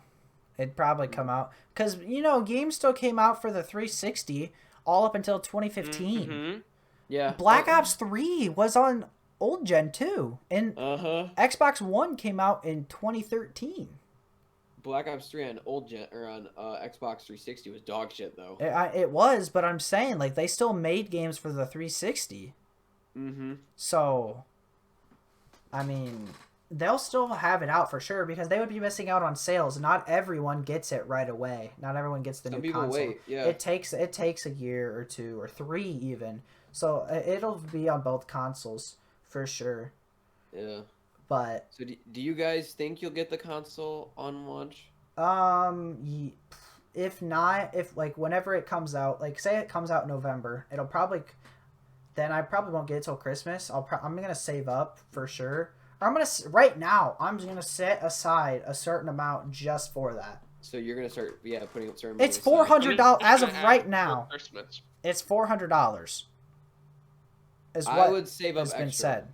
it'd probably come out because games still came out for the 360 all up until 2015. Mm-hmm. Yeah. Black Ops 3 was on old gen too, and Xbox One came out in 2013. Black Ops 3 on old gen or on Xbox 360 was dog shit though. It was, but I'm saying like they still made games for the 360. So, I mean, they'll still have it out for sure because they would be missing out on sales. Not everyone gets it right away. Not everyone gets the new console. Wait, yeah. It takes a year or 2 or 3 even. So it'll be on both consoles for sure. Yeah. But so do you guys think you'll get the console on launch? If not, if like whenever it comes out, like say it comes out in November, it'll probably then I probably won't get it till Christmas. I'm gonna save up for sure. Or I'm gonna set aside a certain amount just for that. So you're gonna start putting up certain. It's $400 as of right now. It's $400. I would save up has been extra. said.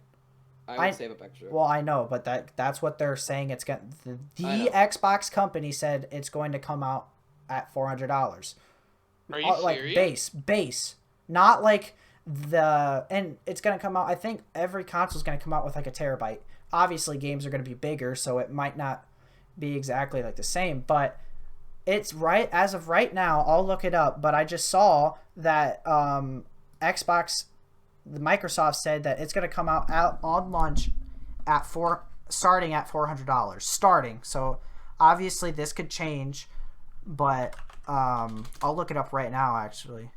I would save up extra. Well, I know, but that's what they're saying. It's going the Xbox company said it's going to come out at $400. Are you serious? Base, not like and it's going to come out. I think every console is going to come out with like a terabyte. Obviously, games are going to be bigger, so it might not be exactly like the same, but it's right as of right now. I'll look it up, but I just saw that Microsoft said that it's going to come out on launch starting at $400. Starting. So obviously this could change, but I'll look it up right now actually.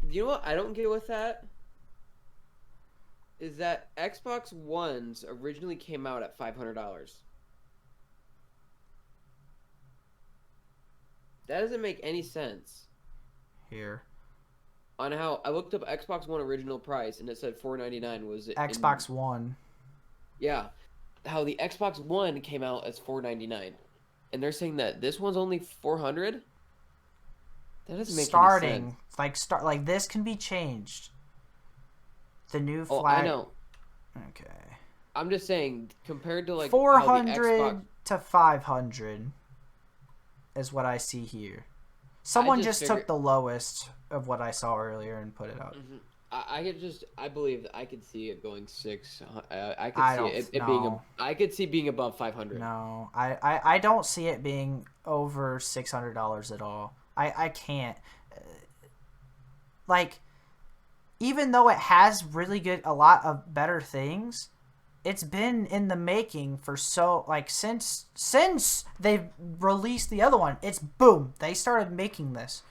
You know what I don't get with that? Is that Xbox Ones originally came out at $500. That doesn't make any sense. Here. On how I looked up Xbox One original price and it said $499 was it Xbox One. Yeah. How the Xbox One came out as $499. And they're saying that this one's only $400? That doesn't make any sense. Like this can be changed. The new flag. Oh, I know. Okay. I'm just saying compared to like 400 to 500 is what I see here. Someone just took the lowest of what I saw earlier and put it up. Mm-hmm. I believe that I could see it going 6. I could see being above 500. No, I don't see it being over $600 at all. I can't. Like, even though it has a lot of better things, it's been in the making for since they've released the other one. It's boom, they started making this,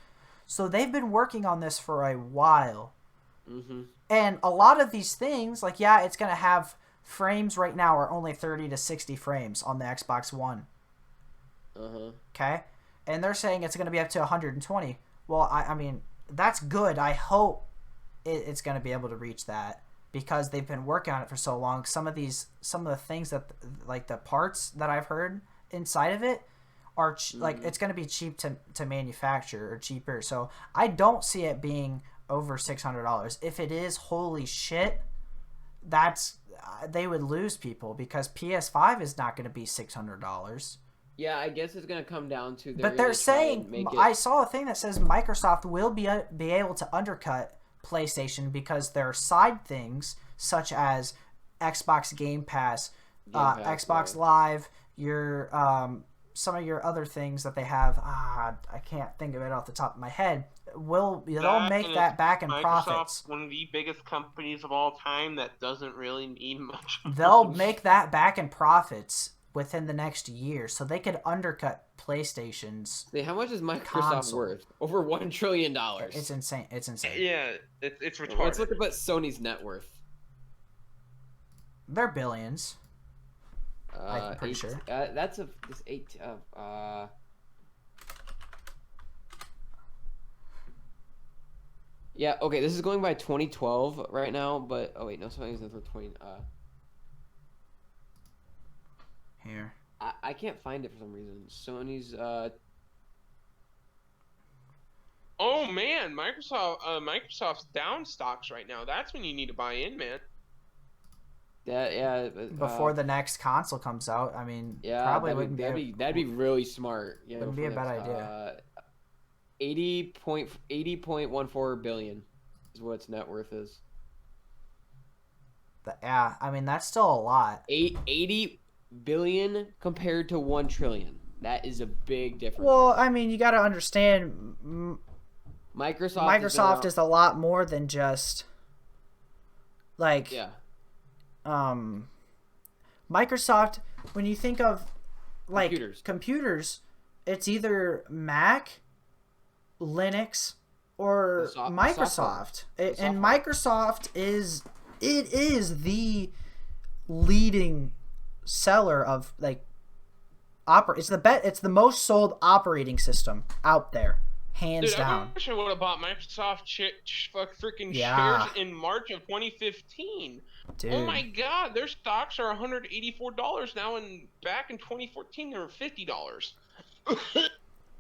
so they've been working on this for a while. Mm-hmm. And a lot of these things, like, yeah, it's gonna have frames right now are only 30 to 60 frames on the Xbox One. Okay, and they're saying it's gonna be up to 120. Well, I mean that's good. I hope it's gonna be able to reach that, because they've been working on it for so long. Some of the things that, like the parts that I've heard inside of it are like it's going to be cheap to manufacture, or cheaper. So I don't see it being over $600. If it is, holy shit, they would lose people, because PS5 is not going to be $600. Yeah, I guess it's going to come down to. But they're saying, I saw a thing that says Microsoft will be able to undercut PlayStation, because there are side things such as Xbox Game Pass, Xbox Live, your some of your other things that they have. I can't think of it off the top of my head. They'll make that back in profits. One of the biggest companies of all time that doesn't really need much. They'll make that back in profits within the next year, so they could undercut PlayStation's. How much is Microsoft worth? Over $1 trillion. It's insane. It's insane. Yeah, it's retarded. Let's look at Sony's net worth. They're billions. I'm pretty sure. That's this 8. Yeah. Okay. This is going by 2012 right now, but oh wait, no, Sony's net worth 20. Here. I can't find it for some reason. Sony's Oh man, Microsoft's down stocks right now. That's when you need to buy in, man. Yeah. Before the next console comes out, I mean, probably that'd be really smart. Yeah, wouldn't be a bad idea. 80.14 billion is what its net worth is. Yeah, I mean that's still a lot. 80 billion compared to 1 trillion. That is a big difference. Well, I mean, you got to understand, Microsoft is a lot more than just like Microsoft. When you think of like computers, it's either Mac, Linux, or Microsoft. And Microsoft is the leading seller of like it's the most sold operating system out there, hands down. I wish I would have bought Microsoft freaking shares in March of 2015. Dude. Oh my god, their stocks are $184 now, and back in 2014 they were $50.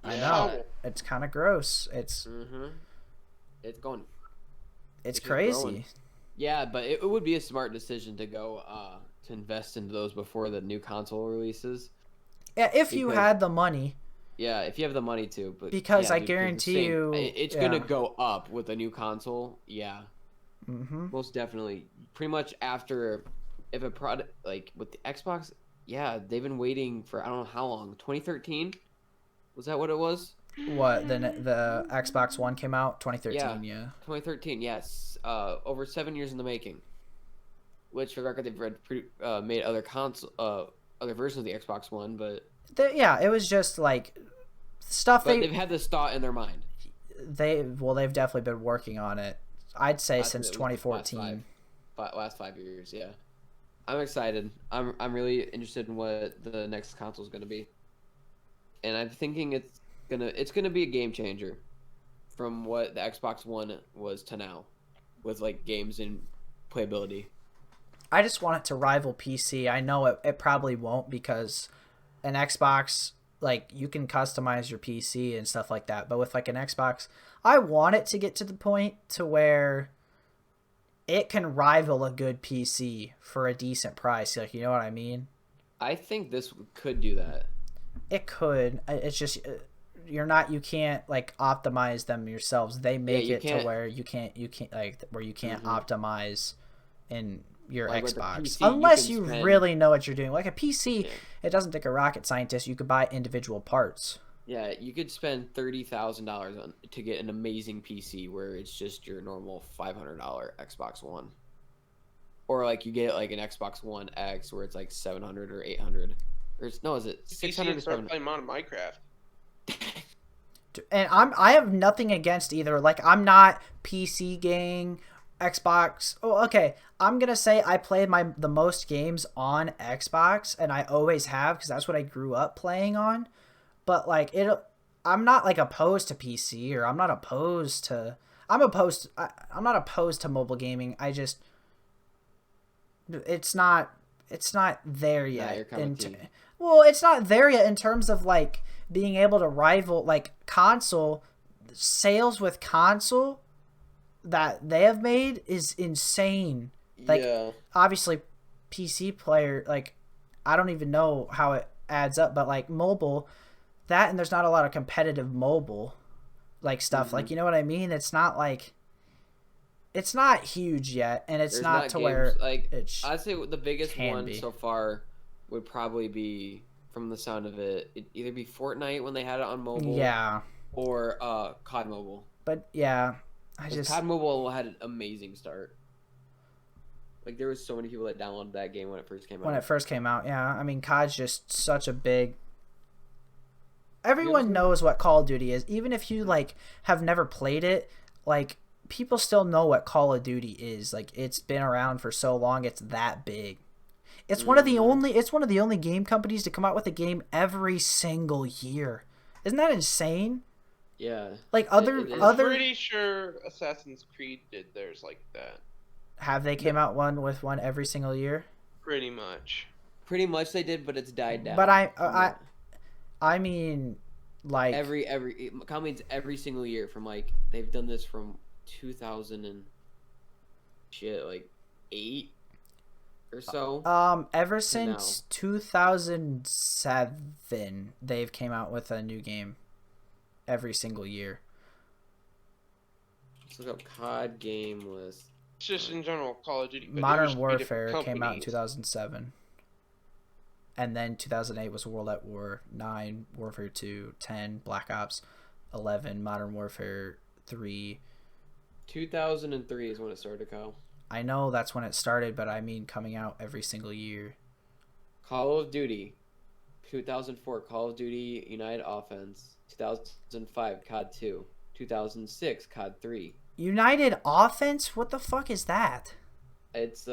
I know. It's kind of gross. It's going. It's crazy. Growing. Yeah, but it would be a smart decision to go to invest into those before the new console releases. Yeah, if you had the money. Yeah, if you have the money to, but because I guarantee you, it's gonna go up with a new console. Yeah, most definitely. Pretty much after, if a product like with the Xbox, yeah, they've been waiting for I don't know how long. 2013, was that what it was? What the Xbox One came out 2013? Yeah. 2013. Yes, over 7 years in the making. Which for the record, they've made other other versions of the Xbox One, but it was just like stuff. But they've had this thought in their mind. they've definitely been working on it. I'd say Last- since last 2014. last 5 years, yeah. I'm excited. I'm really interested in what the next console is going to be, and I'm thinking it's gonna be a game changer from what the Xbox One was to now, with like games and playability. I just want it to rival PC. I know it probably won't because an Xbox, like, you can customize your PC and stuff like that. But with like an Xbox, I want it to get to the point to where it can rival a good PC for a decent price. Like, you know what I mean? I think this could do that. It could. It's just you can't like optimize them yourselves. They make you it to can't. where you can't like where you can't Mhm. optimize in your Like with the Xbox PC, you unless can you spend- really know what you're doing. Like a PC, Yeah. it doesn't take a rocket scientist. You could buy individual parts. Yeah, you could spend $30,000 on to get an amazing PC where it's just your normal $500 Xbox One, or like you get like an Xbox One X where it's like 700 or 800, or no, is it PC 600 or and start 700? playing modern Minecraft. And I have nothing against either. Like, I'm not PC gang, Xbox. Oh, okay. I'm gonna say I played the most games on Xbox, and I always have because that's what I grew up playing on. But like I'm not like opposed to PC, or I'm not opposed to. I'm not opposed to mobile gaming. I just it's not there Nah, yet. you're coming to me. Well, it's not there yet in terms of like being able to rival like console sales with console that they have made is insane. Like, Yeah, obviously PC player, like, I don't even know how it adds up, but like mobile, that, and there's not a lot of competitive mobile like stuff. Like, you know what I mean? It's not like it's not huge yet, and it's there's not not to games where like it's I'd say the biggest can one be. so far would probably be, from the sound of it, it'd either be Fortnite when they had it on mobile, yeah. or COD Mobile. But yeah, I 'Cause just COD Mobile had an amazing start. Like there was so many people that downloaded that game when it first came when out. it first came out, yeah. I mean, COD's just such a big. Everyone knows what Call of Duty is, even if you like have never played it. Like, people still know what Call of Duty is. Like, it's been around for so long, it's that big. It's one of the only game companies to come out with a game every single year. Isn't that insane? Yeah. Like, it is. I'm pretty sure Assassin's Creed did theirs like that. have they came out with one every single year? Pretty much. Pretty much they did, but it's died down. But I mean, like, every Kyle means every single year from like they've done this from 2000 and shit like 8 or so. ever since 2007, they've came out with a new game every single year. Let's look up COD game list. It's just in general Call of Duty. But Modern there's 3 different Warfare came out in companies. 2007. And then 2008 was World at War, 9, Warfare 2, 10, Black Ops, 11, Modern Warfare 3. 2003 is when it started, Kyle. I know that's when it started, but I mean coming out every single year. Call of Duty. 2004 Call of Duty United Offense. 2005 COD 2. 2006 COD 3. United Offense? What the fuck is that? It's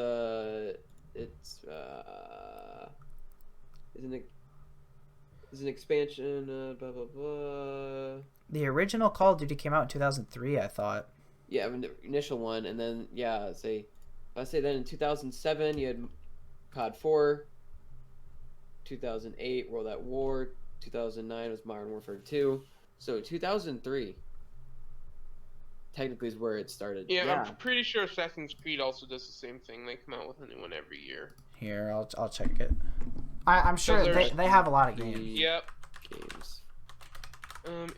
is an expansion, blah blah blah. The original Call of Duty came out in 2003, I thought. Yeah, I mean, the initial one, and then yeah, I say then in 2007 you had COD 4, 2008 World at War, 2009 was Modern Warfare 2, so 2003 technically is where it started. Yeah, I'm pretty sure Assassin's Creed also does the same thing. They come out with a new one every year. Here, I'll check it. I'm sure they have a lot of games. Yep. Games.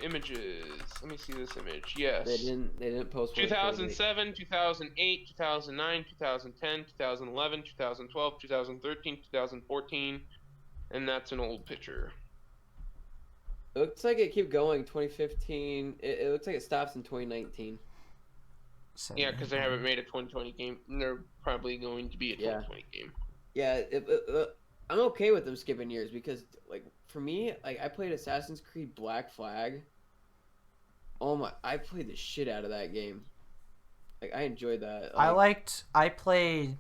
Images. Let me see this image. Yes. They didn't post one for 2007, 2008, 2009, 2010, 2011, 2012, 2013, 2014, and that's an old picture. It looks like it keep going. 2015. It looks like it stops in 2019. Yeah, because they haven't made a 2020 game. And they're probably going to be a 2020 game. Yeah, I'm okay with them skipping years because, like, for me, like, I played Assassin's Creed Black Flag, Oh my! I played the shit out of that game. Like I enjoyed that. I played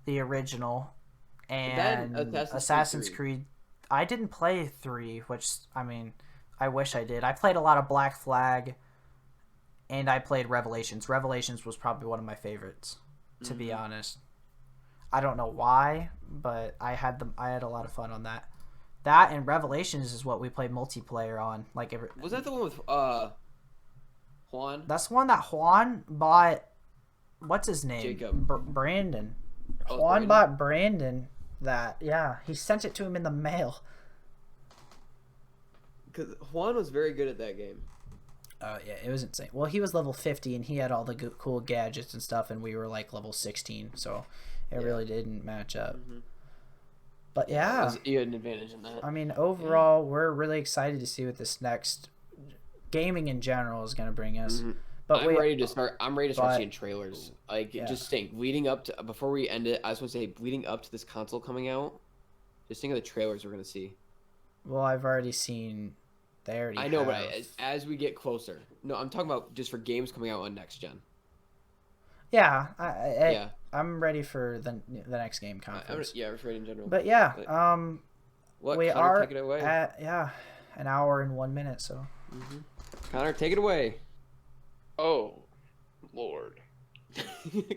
the original and Assassin's Creed. I didn't play 3, which I mean, I wish I did. I played a lot of Black Flag, and I played Revelations. Revelations was probably one of my favorites, to be honest. I don't know why, but I had a lot of fun on that. That and Revelations is what we played multiplayer on. Was that the one with Juan? That's the one that Juan bought. What's his name? Jacob. Brandon. Oh, Juan Brandon? bought Brandon that. Yeah, he sent it to him in the mail. Because Juan was very good at that game. Oh yeah, it was insane. Well, he was level 50 and he had all the cool gadgets and stuff, and we were like level 16, so it really didn't match up. But yeah, you had an advantage in that. I mean, overall, we're really excited to see what this next gaming in general is going to bring us. But I'm ready to start seeing trailers. Just think, leading up to before we end it, I just want to say, leading up to this console coming out, just think of the trailers we're going to see. Well, I've already seen. I know, but as we get closer, no, I'm talking about just for games coming out on next gen. Yeah, I'm ready for the next game conference. We're ready in general. But yeah, what? We Connor, are take it away. at an hour and 1 minute. So, Connor, take it away. Oh, Lord.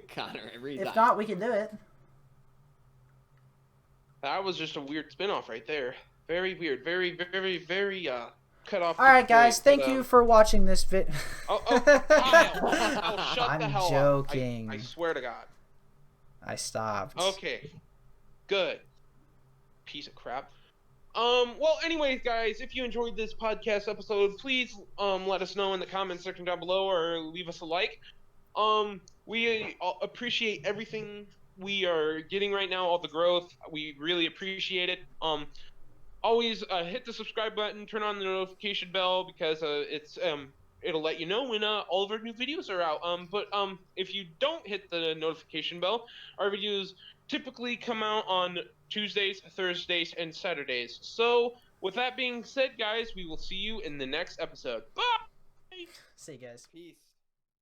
Connor, if not, we can do it. That was just a weird spinoff right there. Very weird. Very, very, very cut off. All right, guys. Thank you for watching this vid. Kyle, shut the hell joking. up. I swear to God. I stopped. Okay. Good. Piece of crap. Well, anyways, guys, if you enjoyed this podcast episode, please let us know in the comments section down below or leave us a like. We appreciate everything we are getting right now, all the growth. We really appreciate it. Always hit the subscribe button, turn on the notification bell because it'll let you know when all of our new videos are out. But if you don't hit the notification bell, our videos typically come out on Tuesdays, Thursdays, and Saturdays. So with that being said, guys, we will see you in the next episode. Bye! See you guys. Peace.